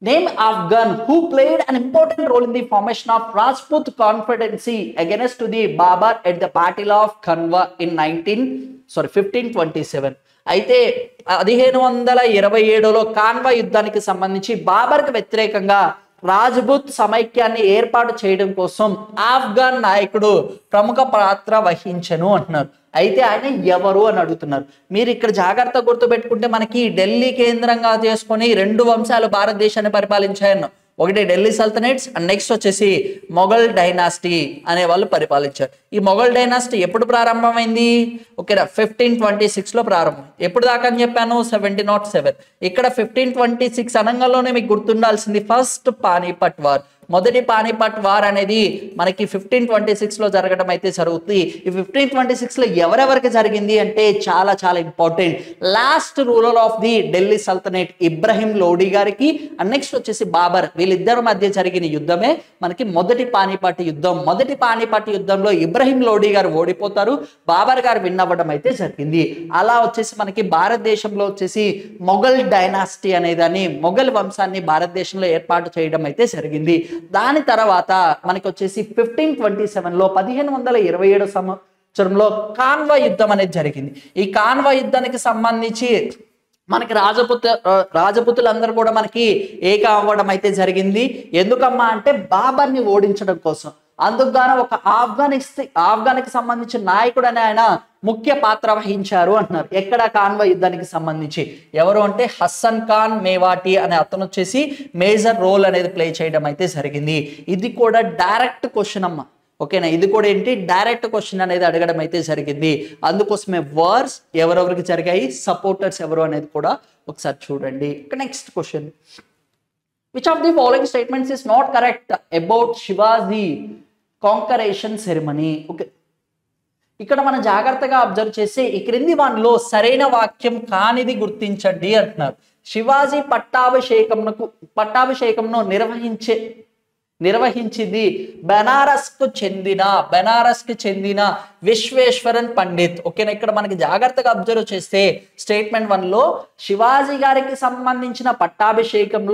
Name Afghan who played an important role in the formation of Rajput Confederacy against the Babar at the Battle of Kanwa in 1527. అయితే 1527లో Canva యుద్ధానికి సంబంధించి బాబర్కి వ్యతిరేకంగా రాజ్పుత్ సమైక్యాన్ని ఏర్పాటు చేయడం కోసం ఆఫ్ఘన్ నాయకుడు ప్రముఖ పాత్ర వహించను అంటున్నారు. అయితే ఆయన ఎవరు అని అడుగుతున్నారు. మీరు ఇక్కడ జాగ్రత్త గుర్తుపెట్టుకుంటే మనకి ఢిల్లీ కేంద్రంగా చేసుకొని 2 వంశాలు భారతదేశాన్ని పరిపాలించాయన్న. ఒకటి ఢిల్లీ సల్తనేట్స్ అండ్ నెక్స్ట్ వచ్చేసి మొఘల్ డైనాసిటీ అనే వాళ్ళు పరిపాలించారు. ఈ మొఘల్ డైనాసిటీ ఎప్పుడు ప్రారంభమైంది? ఓకేనా 1526లో ప్రారంభం. ఎప్పుడు దాకా అని చెప్పాను 1707. ఇక్కడ 1526 అనగానే మీకు గుర్తుండాల్సింది ఫస్ట్ పానీపట్ వార్. మొదటి పానిపట్ వార్ అనేది మనకి 1526 లో జరగడం అయితే జరుగుతుంది. ఈ 1526 లో ఎవరెవరికి జరిగింది అంటే చాలా చాలా important. Last ruler of the Delhi sultanate Ibrahim Lodi గారికి అండ్ నెక్స్ట్ వచ్చేసి బాబర్, వీళ్ళిద్దరి మధ్య జరిగిన యుద్ధమే మనకి మొదటి పానిపట్ యుద్ధం. మొదటి పానిపట్ యుద్ధంలో ఇబ్రహీం లోడి గారు ఓడిపోతారు, బాబర్ గారు విన్ అవ్వడం అయితే జరిగింది. అలా వచ్చేసి మనకి భారతదేశంలో వచ్చేసి మొఘల్ డైనాసిటీ అనేదాన్ని, మొఘల్ వంశాన్ని భారతదేశంలో ఏర్పాటు చేయడం అయితే జరిగింది. దాని తర్వాత మనకి వచ్చేసి 1527లో 1527 సంవత్సరంలో కాన్వా యుద్ధం అనేది జరిగింది. ఈ కాన్వా యుద్ధానికి సంబంధించి మనకి రాజపుతులందరూ కూడా మనకి ఏక అవ్వడం అయితే జరిగింది. ఎందుకమ్మా అంటే బాబర్ని ఓడించడం కోసం. అందుకు గాను ఒక ఆఫ్ఘన్కి సంబంధించిన నాయకుడు అని ఆయన ముఖ్య పాత్ర వహించారు అంటున్నారు. ఎక్కడ కాన్వా యుద్ధానికి సంబంధించి ఎవరు అంటే హస్సన్ ఖాన్ మేవాటి అనే అతను వచ్చేసి మేజర్ రోల్ అనేది ప్లే చేయడం అయితే జరిగింది. ఇది కూడా డైరెక్ట్ క్వశ్చన్ అమ్మ, ఓకేనా. ఇది కూడా ఏంటి డైరెక్ట్ క్వశ్చన్ అనేది అడగడం అయితే జరిగింది. అందుకోసమే వార్స్ ఎవరెవరికి జరిగాయి, సపోర్టర్స్ ఎవరు అనేది కూడా ఒకసారి చూడండి. Next question, which of the following statements is not correct about Shivaji coronation ceremony. Okay, ఇక్కడ మనం జాగ్రత్తగా అబ్జర్వ్ చేసి ఈ క్రింది వాటిలో సరైన వాక్యం కానిది గుర్తించండి అంటున్నారు. శివాజీ పట్టాభిషేకంను నిర్వహించింది బెనారస్కు చెందిన విశ్వేశ్వరన్ పండిత్. ఓకేనా, ఇక్కడ మనకి జాగ్రత్తగా అబ్జర్వ్ చేస్తే స్టేట్మెంట్ 1లో శివాజీ గారికి సంబంధించిన పట్టాభిషేకం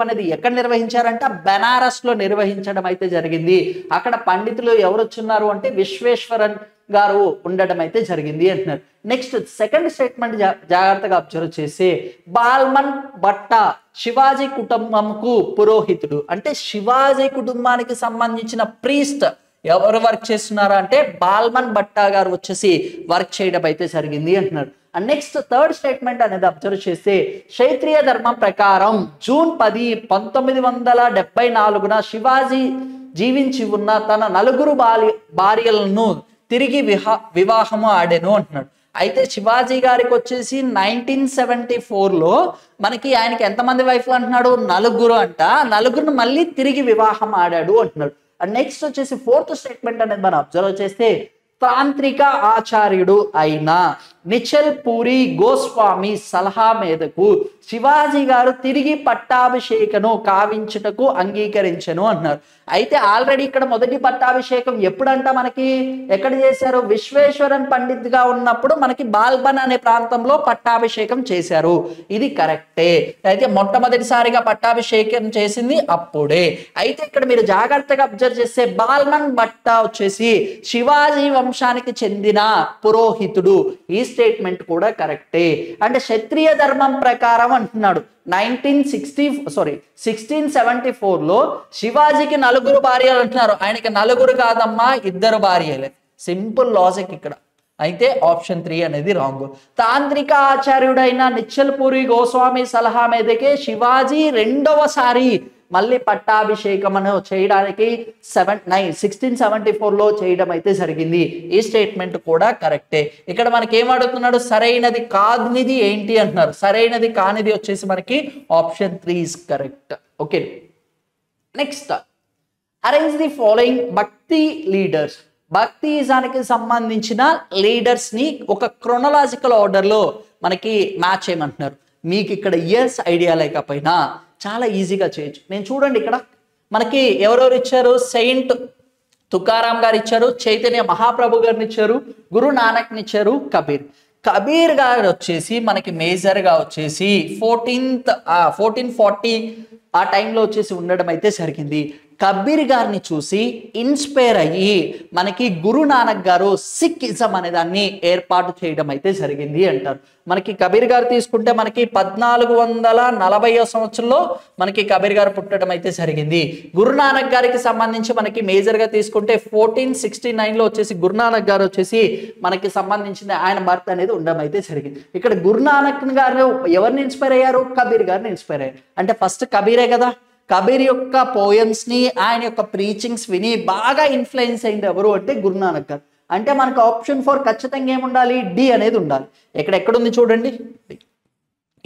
అనేది ఎక్కడ నిర్వహించారంట, బెనారస్ లో నిర్వహించడం అయితే జరిగింది. అక్కడ పండితులు ఎవరు వచ్చున్నారు అంటే విశ్వేశ్వరన్ గారు ఉండడం అయితే జరిగింది అంటున్నారు. నెక్స్ట్ సెకండ్ స్టేట్మెంట్ జాగ్రత్తగా అబ్జర్వ్ చేసి బాల్మన్ భట్టా శివాజీ కుటుంబంకు పురోహితుడు, అంటే శివాజీ కుటుంబానికి సంబంధించిన ప్రీస్ట్ ఎవరు వర్క్ చేస్తున్నారా అంటే బాల్మన్ భట్టా గారు వచ్చేసి వర్క్ చేయడం అయితే జరిగింది అంటున్నారు. అండ్ నెక్స్ట్ థర్డ్ స్టేట్మెంట్ అనేది అబ్జర్వ్ చేస్తే క్షత్రియ ధర్మం ప్రకారం జూన్ 10, 1974 శివాజీ జీవించి ఉన్న తన 4 భార్యలను తిరిగి వివాహము ఆడెను అంటున్నాడు. అయితే శివాజీ గారికి వచ్చేసి 1974లో మనకి ఆయనకి ఎంతమంది వైఫ్లు అంటున్నాడు, 4 అంట. 4 మళ్ళీ తిరిగి వివాహం ఆడాడు అంటున్నాడు. అండ్ నెక్స్ట్ వచ్చేసి ఫోర్త్ స్టేట్మెంట్ అనేది మనం అబ్జర్వ్ చేస్తే తాంత్రిక ఆచార్యుడు అయిన నిచల్ పూరి గోస్వామి సలహా మేరకు శివాజీ గారు తిరిగి పట్టాభిషేకను కావించుటకు అంగీకరించను అన్నారు. అయితే ఆల్రెడీ ఇక్కడ మొదటి పట్టాభిషేకం ఎప్పుడంట మనకి ఎక్కడ చేశారు, విశ్వేశ్వరన్ పండిత్ గా ఉన్నప్పుడు మనకి బాల్బన్ అనే ప్రాంతంలో పట్టాభిషేకం చేశారు. ఇది కరెక్టే. అయితే మొట్టమొదటిసారిగా పట్టాభిషేకం చేసింది అప్పుడే. అయితే ఇక్కడ మీరు జాగ్రత్తగా అబ్జర్వ్ చేస్తే బాల్మన్ భట్టా వచ్చేసి శివాజీ వంశానికి చెందిన పురోహితుడు. ఈ స్టేట్మెంట్ కూడా కరెక్టే. అంటే క్షత్రియ ధర్మం ప్రకారం అంటున్నాడు 1674లో శివాజీకి 4 భార్యలు అంటున్నారు. ఆయనకి 4 కాదమ్మా, 2 భార్యలే. సింపుల్ లాజిక్ ఇక్కడ. అయితే ఆప్షన్ 3 అనేది రాంగ్. తాంత్రిక ఆచార్యుడైన నిచ్చల్పూరి గోస్వామి సలహా మీదకే శివాజీ రెండవసారి మళ్ళీ పట్టాభిషేకం చేయడానికి 1674లో చేయడం అయితే జరిగింది. ఈ స్టేట్మెంట్ కూడా కరెక్టే. ఇక్కడ మనకి ఏమడుగుతున్నాడు, సరైనది కానిది ఏంటి అంటున్నారు. సరైనది కానిది వచ్చేసి మనకి option 3 is correct. Okay, next arrange the following భక్తి లీడర్స్. భక్తిజానికి సంబంధించిన లీడర్స్ ని ఒక క్రొనలాజికల్ ఆర్డర్ లో మనకి మ్యాచ్ చేయమంటున్నారు. మీకు ఇక్కడ ఇయర్స్ ఐడియా లేకపోయినా చాలా ఈజీగా చేయొచ్చు. నేను చూడండి ఇక్కడ మనకి ఎవరెవరు ఇచ్చారు, సెయింట్ తుకారాం గారు ఇచ్చారు, చైతన్య మహాప్రభు గారిని ఇచ్చారు, గురు నానక్ని ఇచ్చారు, కబీర్ గారు వచ్చేసి మనకి మేజర్ గా వచ్చేసి 1440 ఆ టైంలో వచ్చేసి ఉండడం అయితే జరిగింది. కబీర్ గారిని చూసి ఇన్స్పైర్ అయ్యి మనకి గురు నానక్ గారు సిక్కిజం అనే దాన్ని ఏర్పాటు చేయడం అయితే జరిగింది అంటారు. మనకి కబీర్ గారు తీసుకుంటే మనకి 1440వ సంవత్సరంలో మనకి కబీర్ గారు పుట్టడం అయితే జరిగింది. గురు నానక్ గారికి సంబంధించి మనకి మేజర్ గా తీసుకుంటే 1469లో వచ్చేసి గురు నానక్ గారు వచ్చేసి మనకి సంబంధించిన ఆయన బర్త్ అనేది ఉండడం అయితే జరిగింది. ఇక్కడ గురు నానక్ గారు ఎవరిని ఇన్స్పైర్ అయ్యారు, కబీర్ గారిని ఇన్స్పైర్ అయ్యారు. అంటే ఫస్ట్ కబీరే కదా, కబీర్ యొక్క పోయమ్స్ ని ఆయన యొక్క ప్రీచింగ్స్ విని బాగా ఇన్ఫ్లుయెన్స్ అయింది ఎవరు అంటే గురు నానక్ గారు. అంటే మనకు ఆప్షన్ 4 ఖచ్చితంగా ఏముండాలి, డి అనేది ఉండాలి. ఎక్కడుంది చూడండి,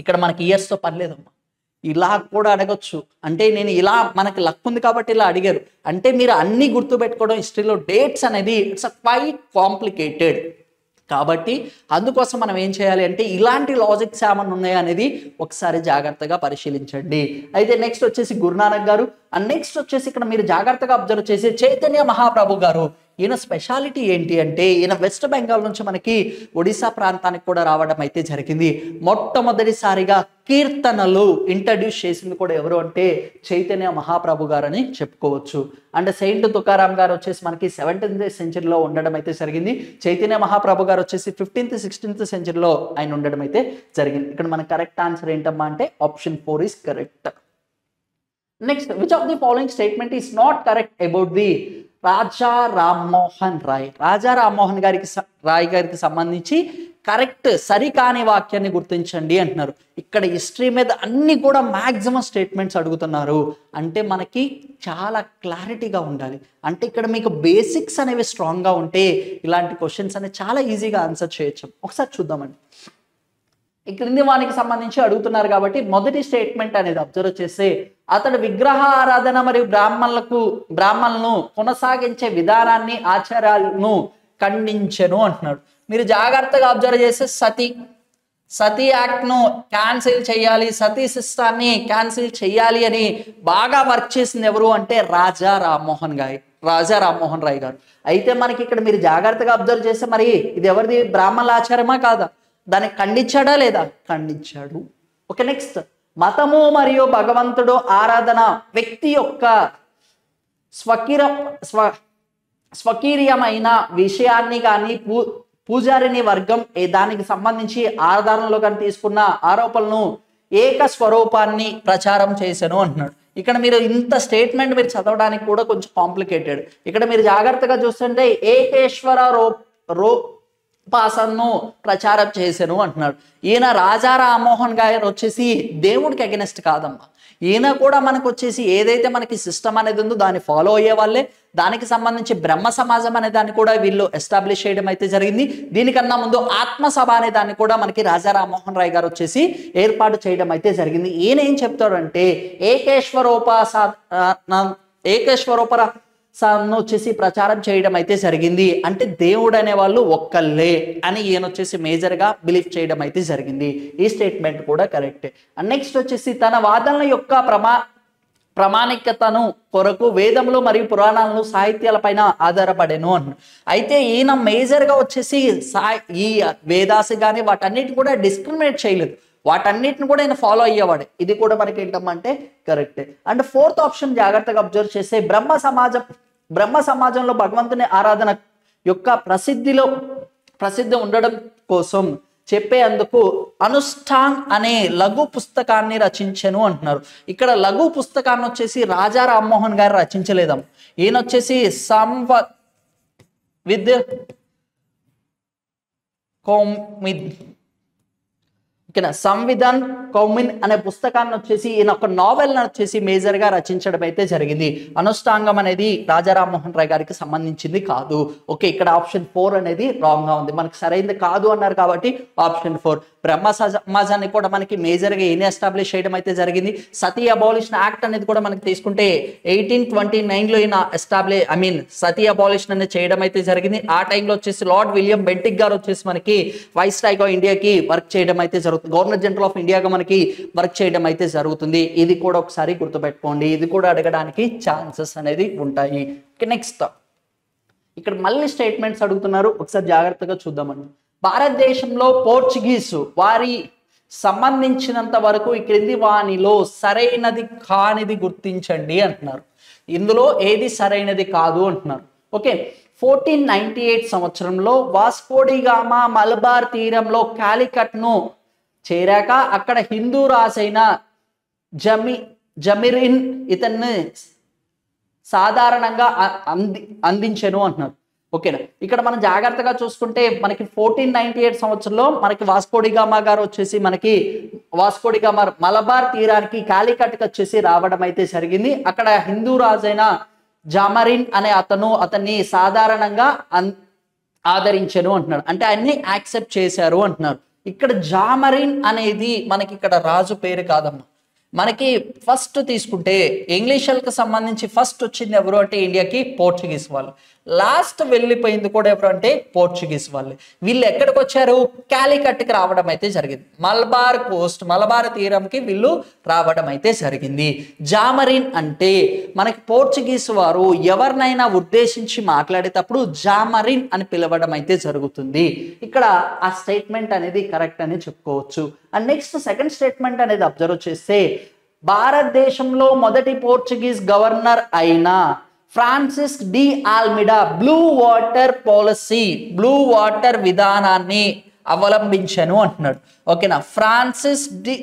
ఇక్కడ మనకి ఇయర్స్ తో పని లేదమ్మా. ఇలా కూడా అడగొచ్చు. అంటే నేను ఇలా మనకి లక్ ఉంది కాబట్టి ఇలా అడిగారు అంటే మీరు అన్ని గుర్తుపెట్టుకోవడం హిస్టరీలో డేట్స్ అనేది ఇట్స్ క్వైట్ కాంప్లికేటెడ్. కాబట్టి అందుకోసం మనం ఏం చేయాలి అంటే ఇలాంటి లాజిక్స్ ఏమన్నా ఉన్నాయా అనేది ఒకసారి జాగ్రత్తగా పరిశీలించండి. అయితే నెక్స్ట్ వచ్చేసి గురునానక్ గారు. అండ్ నెక్స్ట్ వచ్చేసి ఇక్కడ మీరు జాగ్రత్తగా అబ్జర్వ్ చేసి చైతన్య మహాప్రభు గారు. ఈయన స్పెషాలిటీ ఏంటి అంటే ఈయన వెస్ట్ బెంగాల్ నుంచి మనకి ఒడిశా ప్రాంతానికి కూడా రావడం అయితే జరిగింది. మొట్టమొదటిసారిగా కీర్తనలు ఇంట్రడ్యూస్ చేసింది కూడా ఎవరు అంటే చైతన్య మహాప్రభు గారు అని చెప్పుకోవచ్చు. అండ్ సెయింట్ తుకారాం గారు వచ్చేసి మనకి 17th సెంచరీలో ఉండడం అయితే జరిగింది. చైతన్య మహాప్రభు గారు వచ్చేసి 15th 16th సెంచరీలో ఆయన ఉండడం అయితే జరిగింది. ఇక్కడ మన కరెక్ట్ ఆన్సర్ ఏంటమ్మా అంటే option 4 is correct. Next, which of the following statement is not correct about the Raja Rammohan Roy. Raja Rammohan Roy గారికి సంబంధించి కరెక్ట్ సరికాని వాక్యాన్ని గుర్తించండి అంటున్నారు. ఇక్కడ హిస్టరీ మీద అన్ని కూడా మ్యాక్సిమం స్టేట్మెంట్స్ అడుగుతున్నారు అంటే మనకి చాలా క్లారిటీగా ఉండాలి. అంటే ఇక్కడ మీకు బేసిక్స్ అనేవి స్ట్రాంగ్గా ఉంటే ఇలాంటి క్వశ్చన్స్ అనేవి చాలా ఈజీగా ఆన్సర్ చేయొచ్చు. ఒకసారి చూద్దామండి. ఈ క్రింది వానికి సంబంధించి అడుగుతున్నారు కాబట్టి మొదటి స్టేట్మెంట్ అనేది అబ్జర్వ్ చేస్తే అతడు విగ్రహ ఆరాధన మరియు బ్రాహ్మణులను కొనసాగించే విధానాన్ని ఆచారాలను ఖండించెను అంటున్నాడు. మీరు జాగ్రత్తగా అబ్జర్వ్ చేస్తే సతీ యాక్ట్ను క్యాన్సిల్ చేయాలి, సతీ సిస్టాన్ని క్యాన్సిల్ చేయాలి అని బాగా వర్క్ చేసింది ఎవరు అంటే రాజా రామ్మోహన్ రాయ్ గారు. అయితే మనకి ఇక్కడ మీరు జాగ్రత్తగా అబ్జర్వ్ చేస్తే మరి ఇది ఎవరిది బ్రాహ్మణుల ఆచారమా కాదా? దాన్ని ఖండించాడా లేదా? ఖండించాడు. ఓకే, నెక్స్ట్, మతము మరియు భగవంతుడు ఆరాధన వ్యక్తి యొక్క స్వకీర్యమైన విషయాన్ని కానీ పూజారిని వర్గం దానికి సంబంధించి ఆధారంలో కానీ తీసుకున్న ఆరోపణలను ఏక స్వరూపాన్ని ప్రచారం చేశాను అంటున్నాడు. ఇక్కడ మీరు ఇంత స్టేట్మెంట్ మీరు చదవడానికి కూడా కొంచెం కాంప్లికేటెడ్. ఇక్కడ మీరు జాగ్రత్తగా చూస్తుంటే ఏకేశ్వర ఉపాసనను ప్రచారం చేశాను అంటున్నాడు. ఈయన రాజా రామ్మోహన్ గారు వచ్చేసి దేవుడికి అగెనెస్ట్ కాదమ్మా. ఈయన కూడా మనకు వచ్చేసి ఏదైతే మనకి సిస్టమ్ అనేది ఉందో దాన్ని ఫాలో అయ్యే వాళ్ళే. దానికి సంబంధించి బ్రహ్మ సమాజం అనే దాన్ని కూడా వీళ్ళు ఎస్టాబ్లిష్ చేయడం అయితే జరిగింది. దీనికన్నా ముందు ఆత్మసభ అనే దాన్ని కూడా మనకి రాజా రామ్మోహన్ రాయ్ గారు వచ్చేసి ఏర్పాటు చేయడం అయితే జరిగింది. ఈయన ఏం చెప్తాడంటే ఏకేశ్వరోపాసనను వచ్చేసి ప్రచారం చేయడం అయితే జరిగింది. అంటే దేవుడు అనే వాళ్ళు ఒక్కళ్ళే అని ఈయన వచ్చేసి మేజర్గా బిలీవ్ చేయడం అయితే జరిగింది. ఈ స్టేట్మెంట్ కూడా కరెక్టే. అండ్ నెక్స్ట్ వచ్చేసి తన వాదనల యొక్క ప్రామాణికతను కొరకు వేదములు మరియు పురాణాలను సాహిత్యాలపైన ఆధారపడేను అన్నాడు. అయితే ఈయన మేజర్గా వచ్చేసి ఈ వేదాసి కానీ వాటన్నిటిని కూడా డిస్క్రిమినేట్ చేయలేదు, వాటన్నిటిని కూడా ఆయన ఫాలో అయ్యేవాడు. ఇది కూడా మనకి ఏంటంటే కరెక్టే. అండ్ 4th ఆప్షన్ జాగ్రత్తగా అబ్జర్వ్ చేస్తే బ్రహ్మ సమాజంలో భగవంతుని ఆరాధన యొక్క ప్రసిద్ధి ఉండడం కోసం చెప్పేందుకు అనుష్ఠాన్ అనే లఘు పుస్తకాన్ని రచించను అంటున్నారు. ఇక్కడ లఘు పుస్తకాన్ని వచ్చేసి రాజా రామ్మోహన్ గారు రచించలేదాం. ఈయన వచ్చేసి సంవిధాన్ కౌమిన్ అనే పుస్తకాన్ని వచ్చేసి ఈయన ఒక నావెల్ని వచ్చేసి మేజర్గా రచించడం అయితే జరిగింది. అనుష్ఠాంగం అనేది రాజా రామ్మోహన్ రాయ్ గారికి సంబంధించింది కాదు. ఓకే, ఇక్కడ ఆప్షన్ 4 అనేది రాంగ్ గా ఉంది. మనకి సరైనది కాదు అన్నారు కాబట్టి ఆప్షన్ 4. బ్రహ్మ సమాజాన్ని కూడా మనకి మేజర్గా ఈయన ఎస్టాబ్లిష్ చేయడం అయితే జరిగింది. సతీ అబాలిషన్ యాక్ట్ అనేది కూడా మనకి తీసుకుంటే 1829లో ఈయన సతీ అబాలిషన్ అనేది చేయడం అయితే జరిగింది. ఆ టైంలో వచ్చేసి లార్డ్ విలియం బెంటిక్ గారు వచ్చేసి మనకి వైస్ రాయ్గా ఇండియాకి వర్క్ చేయడం అయితే జరుగుతుంది. గవర్నర్ జనరల్ ఆఫ్ ఇండియాగా మనకి వర్క్ చేయడం అయితే జరుగుతుంది. ఇది కూడా ఒకసారి గుర్తుపెట్టుకోండి, ఇది కూడా అడగడానికి ఛాన్సెస్ అనేది ఉంటాయి. నెక్స్ట్, ఇక్కడ మళ్ళీ స్టేట్మెంట్స్ అడుగుతున్నారు, ఒకసారి జాగ్రత్తగా చూద్దామండి. భారతదేశంలో పోర్చుగీసు వారి సంబంధించినంత వరకు ఈ క్రింది వానిలో సరైనది కానిది గుర్తించండి అంటున్నారు. ఇందులో ఏది సరైనది కాదు అంటున్నారు. ఓకే, 1498 సంవత్సరంలో వాస్కోడిగామా మలబార్ తీరంలో కాలికట్ను చేరాక అక్కడ హిందూ రాజైన జమిరిన్ ఇతన్ని సాధారణంగా అందించెను అంటున్నారు. ఓకేనా, ఇక్కడ మనం జాగ్రత్తగా చూసుకుంటే మనకి 1498 సంవత్సరంలో మనకి వాస్కోడిగామా గారు వచ్చేసి మనకి వాస్కోడిగామా మలబార్ తీరానికి కాలికట్కి వచ్చేసి రావడం అయితే జరిగింది. అక్కడ హిందూ రాజైన జామరిన్ అనే అతన్ని సాధారణంగా ఆదరించను అంటున్నాడు. అంటే ఆయన్ని యాక్సెప్ట్ చేశారు అంటున్నారు. ఇక్కడ జామరిన్ అనేది మనకి ఇక్కడ రాజు పేరు కాదమ్మా. మనకి ఫస్ట్ తీసుకుంటే ఇంగ్లీషులకు సంబంధించి ఫస్ట్ వచ్చింది ఎవరు అంటే ఇండియాకి పోర్చుగీస్ వాళ్ళు. లాస్ట్ వెళ్ళిపోయింది కూడా ఎవరు అంటే పోర్చుగీస్ వాళ్ళు. వీళ్ళు ఎక్కడికి వచ్చారు? కాలికట్కి రావడం అయితే జరిగింది. మలబార్ కోస్ట్, మలబార్ తీరంకి వీళ్ళు రావడం అయితే జరిగింది. జామరిన్ అంటే మనకి పోర్చుగీస్ వారు ఎవరినైనా ఉద్దేశించి మాట్లాడేటప్పుడు జామరిన్ అని పిలవడం అయితే జరుగుతుంది. ఇక్కడ ఆ స్టేట్మెంట్ అనేది కరెక్ట్ అని చెప్పుకోవచ్చు. అండ్ నెక్స్ట్ సెకండ్ స్టేట్మెంట్ అనేది అబ్జర్వ్ చేస్తే భారతదేశంలో మొదటి పోర్చుగీస్ గవర్నర్ అయిన Francis de Almeida blue water policy, blue water విధానాన్ని అవలంబించను అంటున్నాడు. ఓకేనా, ఫ్రాన్సిస్ డి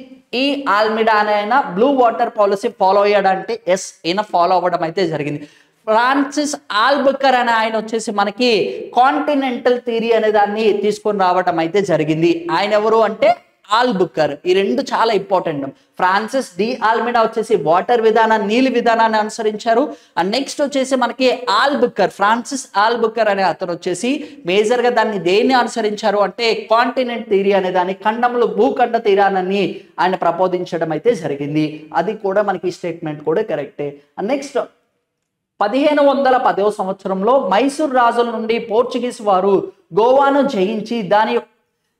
ఆల్మిడా అనే ఆయన బ్లూ వాటర్ పాలసీ ఫాలో అయ్యాడంటే ఎస్, ఈయన ఫాలో అవ్వడం అయితే జరిగింది. ఫ్రాన్సిస్ ఆల్బుకర్ అనే ఆయన వచ్చేసి మనకి కాంటినెంటల్ థియరీ అనే దాన్ని తీసుకొని రావడం అయితే జరిగింది. ఆయన ఎవరు అంటే ఆల్బుకర్. ఈ రెండు చాలా ఇంపార్టెంట్. ఫ్రాన్సిస్ డి ఆల్మిడా వచ్చేసి వాటర్ విధానాన్ని, నీలి విధానాన్ని అనుసరించారు. అండ్ నెక్స్ట్ వచ్చేసి మనకి ఆల్బుకర్, ఫ్రాన్సిస్ ఆల్బుకర్ అనే అతను వచ్చేసి మేజర్ గా దాన్ని దేన్ని అనుసరించారు అంటే కాంటినెంట్ థియరీ అనే దాన్ని, ఖండములు భూఖండ తీరాన్ని ఆయన ప్రబోధించడం అయితే జరిగింది. అది కూడా మనకి స్టేట్మెంట్ కూడా కరెక్టే. అండ్ నెక్స్ట్ 1510వ సంవత్సరంలో మైసూర్ రాజుల నుండి పోర్చుగీస్ వారు గోవాను జయించి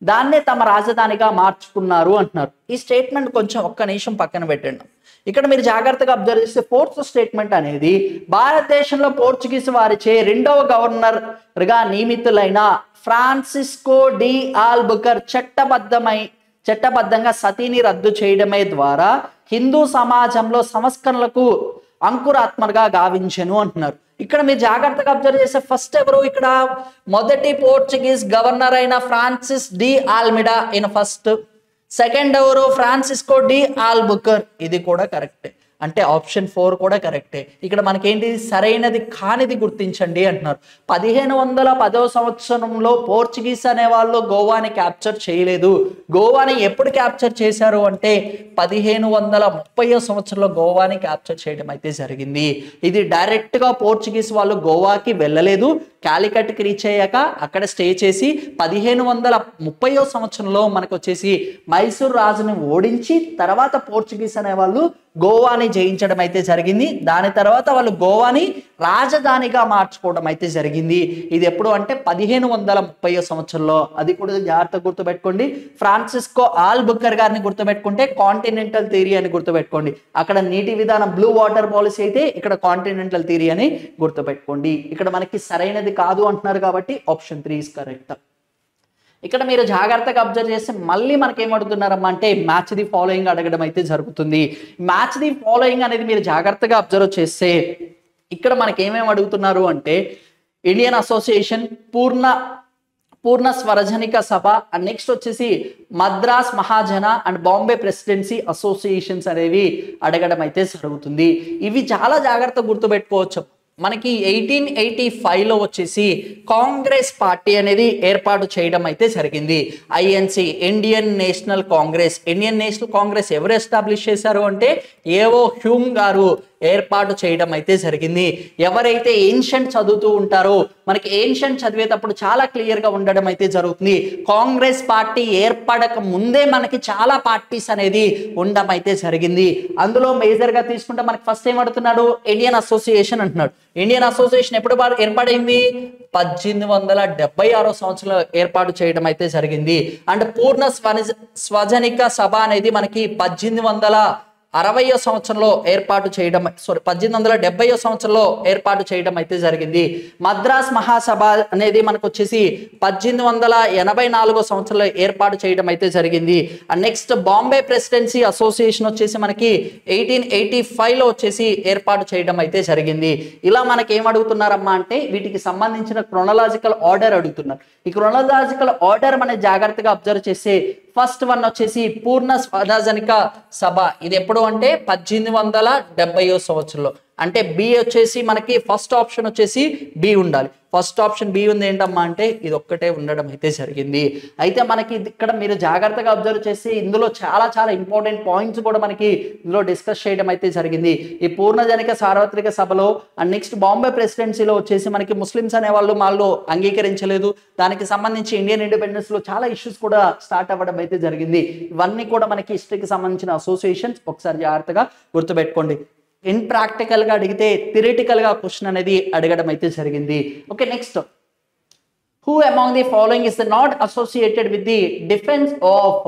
దాన్నే తమ రాజధానిగా మార్చుకున్నారు అంటున్నారు. ఈ స్టేట్మెంట్ కొంచెం ఒక్క నిమిషం పక్కన పెట్టండి. ఇక్కడ మీరు జాగ్రత్తగా అబ్జర్వ్ చేస్తే ఫోర్త్ స్టేట్మెంట్ అనేది భారతదేశంలో పోర్చుగీస్ వారిచే రెండవ గవర్నర్ గా నియమితులైన ఫ్రాన్సిస్కో డి ఆల్బుకర్ చట్టబద్ధంగా సతీని రద్దు చేయడమే ద్వారా హిందూ సమాజంలో సంస్కరణలకు అంకురాత్మగా గావించెను అంటున్నారు. ఇక్కడ మీరు జాగ్రత్తగా అబ్జర్వ్ చేస్తే ఫస్ట్ ఎవరు ఇక్కడ మొదటి పోర్చుగీస్ గవర్నర్ అయిన ఫ్రాన్సిస్ డి ఆల్మిడా ఈయన ఫస్ట్. సెకండ్ ఎవరు ఫ్రాన్సిస్కో డి ఆల్బుకర్. ఇది కూడా కరెక్టే, అంటే ఆప్షన్ 4 కూడా కరెక్టే. ఇక్కడ మనకేంటి సరైనది కానిది గుర్తించండి అంటున్నారు. 1510వ సంవత్సరంలో పోర్చుగీస్ అనే వాళ్ళు గోవాని క్యాప్చర్ చేయలేదు. గోవాని ఎప్పుడు క్యాప్చర్ చేశారు అంటే 1530వ సంవత్సరంలో గోవాని క్యాప్చర్ చేయడం అయితే జరిగింది. ఇది డైరెక్ట్ గా పోర్చుగీస్ వాళ్ళు గోవాకి వెళ్ళలేదు. కాలికట్కి రీచ్ అయ్యాక అక్కడ స్టే చేసి 1530వ సంవత్సరంలో మనకు వచ్చేసి మైసూర్ రాజుని ఓడించి తర్వాత పోర్చుగీస్ అనే వాళ్ళు గోవాని జయించడం అయితే జరిగింది. దాని తర్వాత వాళ్ళు గోవాని రాజధానిగా మార్చుకోవడం అయితే జరిగింది. ఇది ఎప్పుడు అంటే 1530వ సంవత్సరంలో. అది కూడా జాగ్రత్తగా గుర్తుపెట్టుకోండి. ఫ్రాన్సిస్కో ఆల్బుకర్ గారిని గుర్తుపెట్టుకుంటే కాంటినెంటల్ థియరీ అని గుర్తుపెట్టుకోండి. అక్కడ నీటి విధానం బ్లూ వాటర్ పాలసీ అయితే ఇక్కడ కాంటినెంటల్ థియరీ అని గుర్తుపెట్టుకోండి. ఇక్కడ మనకి సరైనది కాదు అంటున్నారు కాబట్టి ఆప్షన్ 3 ఇస్ కరెక్ట్. ఇక్కడ మీరు జాగ్రత్తగా అబ్జర్వ్ చేస్తే మళ్ళీ మనకి ఏమడుగుతున్నారమ్మా అంటే మ్యాచ్ ది ఫాలోయింగ్ అడగడం అయితే జరుగుతుంది. మ్యాచ్ ది ఫాలోయింగ్ అనేది మీరు జాగ్రత్తగా అబ్జర్వ్ చేస్తే ఇక్కడ మనకి ఏమేమి అడుగుతున్నారు అంటే Indian association, Purna స్వరజనిక Sabha, and next వచ్చేసి Madras Mahajana and Bombay presidency associations అనేవి అడగడం అయితే జరుగుతుంది. ఇవి చాలా జాగ్రత్తగా గుర్తుపెట్టుకోవచ్చు. మనకి 1885లో వచ్చేసి కాంగ్రెస్ పార్టీ అనేది ఏర్పాటు చేయడం అయితే జరిగింది. INC, Indian national Congress. Indian national Congress ఎవరు ఎస్టాబ్లిష్ చేశారు అంటే ఏవో హ్యూమ్ గారు ఏర్పాటు చేయడం అయితే జరిగింది. ఎవరైతే ఏన్షియంట్ చదువుతూ ఉంటారో మనకి ఏన్షియంట్ చదివేటప్పుడు చాలా క్లియర్ గా ఉండడం అయితే జరుగుతుంది. కాంగ్రెస్ పార్టీ ఏర్పడక ముందే మనకి చాలా పార్టీస్ అనేది ఉండడం అయితే జరిగింది. అందులో మేజర్ గా తీసుకుంటే మనకి ఫస్ట్ ఏం అడుగుతున్నాడు ఇండియన్ అసోసియేషన్ అంటున్నాడు. ఇండియన్ అసోసియేషన్ ఎప్పుడు ఏర్పడింది 1876 సంవత్సరంలో ఏర్పాటు చేయడం అయితే జరిగింది. అండ్ పూర్ణ స్వజనిక సభ అనేది మనకి 1860వ సంవత్సరంలో ఏర్పాటు చేయడం 1870వ సంవత్సరంలో ఏర్పాటు చేయడం అయితే జరిగింది. మద్రాస్ మహాసభ అనేది మనకు వచ్చేసి 1884వ సంవత్సరంలో ఏర్పాటు చేయడం అయితే జరిగింది. And next Bombay presidency association వచ్చేసి మనకి 1885లో వచ్చేసి ఏర్పాటు చేయడం అయితే జరిగింది. ఇలా మనకి ఏం అడుగుతున్నారమ్మా అంటే వీటికి సంబంధించిన క్రోనలాజికల్ ఆర్డర్ అడుగుతున్నారు. ఈ క్రోనలాజికల్ ఆర్డర్ మన జాగ్రత్తగా అబ్జర్వ్ చేస్తే ఫస్ట్ వన్ వచ్చేసి పూర్ణ స్వరజనిక సభ. ఇది ఎప్పుడు అంటే 1870వ సంవత్సరంలో. అంటే బి వచ్చేసి మనకి ఫస్ట్ ఆప్షన్ వచ్చేసి బి ఉండాలి. ఫస్ట్ ఆప్షన్ బి ఉంది ఏంటమ్మా అంటే ఇది ఒక్కటే ఉండడం అయితే జరిగింది. అయితే మనకి ఇక్కడ మీరు జాగ్రత్తగా అబ్జర్వ్ చేసి ఇందులో చాలా చాలా ఇంపార్టెంట్ పాయింట్స్ కూడా మనకి ఇందులో డిస్కస్ చేయడం అయితే జరిగింది. ఈ పూర్ణజనిక సార్వత్రిక సభలో అండ్ నెక్స్ట్ బాంబే ప్రెసిడెన్సీలో వచ్చేసి మనకి ముస్లిమ్స్ అనే వాళ్ళు అంగీకరించలేదు. దానికి సంబంధించి ఇండియన్ ఇండిపెండెన్స్ లో చాలా ఇష్యూస్ కూడా స్టార్ట్ అవ్వడం అయితే జరిగింది. ఇవన్నీ కూడా మనకి హిస్టరీకి సంబంధించిన అసోసియేషన్స్ ఒకసారి జాగ్రత్తగా గుర్తుపెట్టుకోండి. ఇన్ ప్రాక్టికల్ గా అడిగితే థియరిటికల్ గా క్వశ్చన్ అనేది అడగడం అయితే జరిగింది. Okay, next who among the following is not associated with the defence of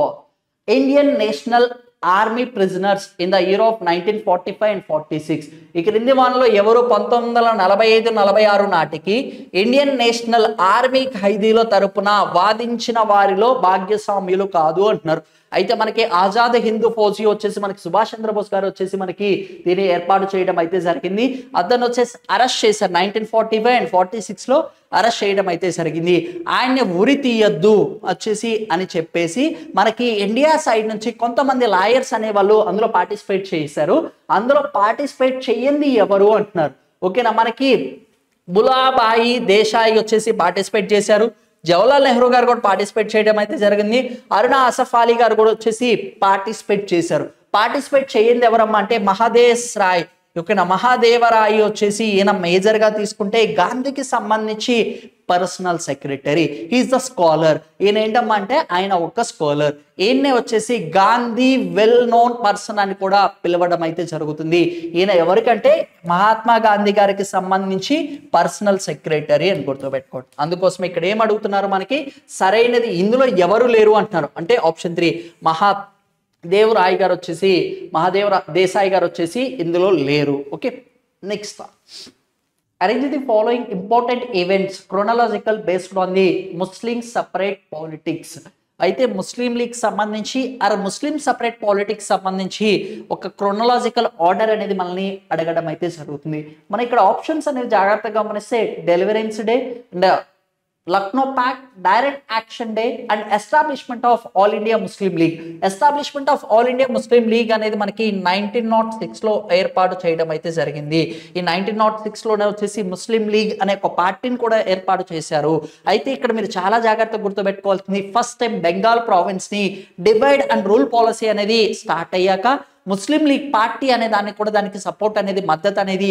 Indian national army prisoners in the year of 1945 and 46. ఈ క్రింది వారిలో ఎవరు 1945-46 నాటికి ఇండియన్ నేషనల్ ఆర్మీ ఖైదీల తరపున వాదించిన వారిలో భాగ్యస్వామ్యులు కాదు అంటున్నారు. అయితే మనకి ఆజాద్ హిందూ ఫౌజీ వచ్చేసి మనకి సుభాష్ చంద్రబోస్ గారు వచ్చేసి మనకి దీన్ని ఏర్పాటు చేయడం అయితే జరిగింది. అతను వచ్చేసి అరెస్ట్ చేశారు 1945 and 46 లో అరెస్ట్ చేయడం అయితే జరిగింది. ఆయన్ని ఉరి తీయద్దు వచ్చేసి అని చెప్పేసి మనకి ఇండియా సైడ్ నుంచి కొంతమంది లాయర్స్ అనే వాళ్ళు అందులో పార్టిసిపేట్ చేశారు. అందులో పార్టిసిపేట్ చెయ్యండి ఎవరు అంటున్నారు. ఓకేనా, మనకి బులాబాయి దేశాయి వచ్చేసి పార్టిసిపేట్ చేశారు. జవహర్లాల్ నెహ్రూ గారు కూడా పార్టిసిపేట్ చేయడం అయితే జరిగింది. అరుణా అసఫ్ అలీ గారు కూడా వచ్చేసి పార్టిసిపేట్ చేశారు. పార్టిసిపేట్ చేయండి ఎవరమ్మా అంటే మహాదేశ్ రాయ్. ఓకేనా, మహాదేవరాయి వచ్చేసి ఈయన మేజర్ గా తీసుకుంటే గాంధీకి సంబంధించి personal secretary. He's the scholar. ఈయన ఏంటమ్మా అంటే ఆయన ఒక స్కాలర్. ఈయన్నే వచ్చేసి గాంధీ వెల్ నోన్ పర్సన్ అని కూడా పిలవడం అయితే జరుగుతుంది. ఈయన ఎవరికంటే మహాత్మా గాంధీ గారికి సంబంధించి పర్సనల్ సెక్రటరీ అని గుర్తుపెట్టుకోండి. అందుకోసం ఇక్కడ ఏం అడుగుతున్నారు, మనకి సరైనది ఇందులో ఎవరు లేరు అంటున్నారు. అంటే ఆప్షన్ 3 మహాదేవరాయ్ గారు వచ్చేసి దేశాయ్ గారు వచ్చేసి ఇందులో లేరు. Okay, next arrange the following important events chronological based on the Muslim separate politics. అయితే ముస్లిం లీగ్ సంబంధించి ముస్లిం సపరేట్ పాలిటిక్స్ సంబంధించి ఒక క్రోనలాజికల్ ఆర్డర్ అనేది మనల్ని అడగడం అయితే జరుగుతుంది. మన ఇక్కడ ఆప్షన్స్ అనేది జాగ్రత్తగా గమనిస్తే deliverance day and Lucknow pact, direct action day and establishment of all India Muslim league. Establishment of all India Muslim league అనేది మనకి 1906 లో ఏర్పాటు చేయడం అయితే జరిగింది. ఈ 1906 లోనే వచ్చేసి ముస్లిం లీగ్ అనే ఒక పార్టీని కూడా ఏర్పాటు చేశారు. అయితే ఇక్కడ మీరు చాలా జాగ్రత్తగా గుర్తుపెట్టుకోవాల్సింది, ఫస్ట్ టైం బెంగాల్ ప్రావిన్స్ ని డివైడ్ అండ్ రూల్ పాలసీ అనేది స్టార్ట్ అయ్యాక ముస్లిం లీగ్ పార్టీ అనే దానికి కూడా దానికి సపోర్ట్ అనేది మద్దతు అనేది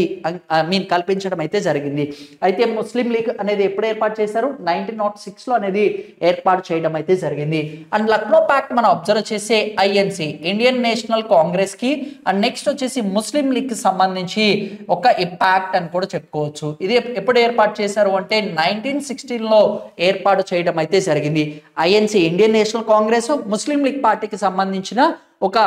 కల్పించడం అయితే జరిగింది. అయితే ముస్లిం లీగ్ అనేది ఎప్పుడు ఏర్పాటు చేశారు 1906 లో అనేది ఏర్పాటు చేయడం అయితే జరిగింది. అండ్ లక్నో ప్యాక్ట్ మనం అబ్జర్వ్ చేసే ఐఎన్సి ఇండియన్ నేషనల్ కాంగ్రెస్ కి అండ్ నెక్స్ట్ వచ్చేసి ముస్లిం లీగ్ కి సంబంధించి ఒక ప్యాక్ట్ అని కూడా చెప్పుకోవచ్చు. ఇది ఎప్పుడు ఏర్పాటు చేశారు అంటే 1916 లో ఏర్పాటు చేయడం అయితే జరిగింది. ఐఎన్సి ఇండియన్ నేషనల్ కాంగ్రెస్ ముస్లిం లీగ్ పార్టీకి సంబంధించిన ఒక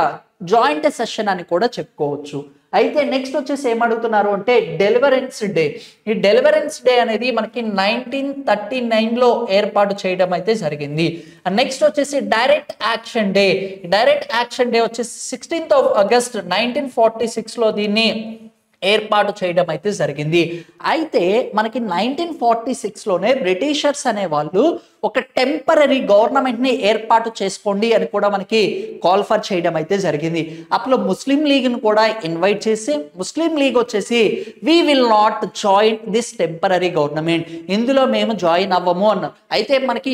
జాయింట్ సెషన్ అని కూడా చెప్పుకోవచ్చు. అయితే నెక్స్ట్ వచ్చేసి ఏమడుగుతున్నారు అంటే డెలివరెన్స్ డే. ఈ డెలివరెన్స్ డే అనేది మనకి 1939 లో ఏర్పాటు చేయడం అయితే జరిగింది. నెక్స్ట్ వచ్చేసి direct action day. Direct action day వచ్చేసి 16th of August 1946 లో దీన్ని ఏర్పాటు చేయడం అయితే జరిగింది. అయితే మనకి 1946 లోనే బ్రిటిషర్స్ అనే వాళ్ళు ఒక టెంపరరీ గవర్నమెంట్ ని ఏర్పాటు చేసుకోండి అని కూడా మనకి కాల్ ఫర్ చేయడం అయితే జరిగింది. అప్పుడు ముస్లిం లీగ్ ను కూడా ఇన్వైట్ చేసి ముస్లిం లీగ్ వచ్చేసి we will not join this temporary government, ఇందులో మేము జాయిన్ అవ్వము అన్నారు. అయితే మనకి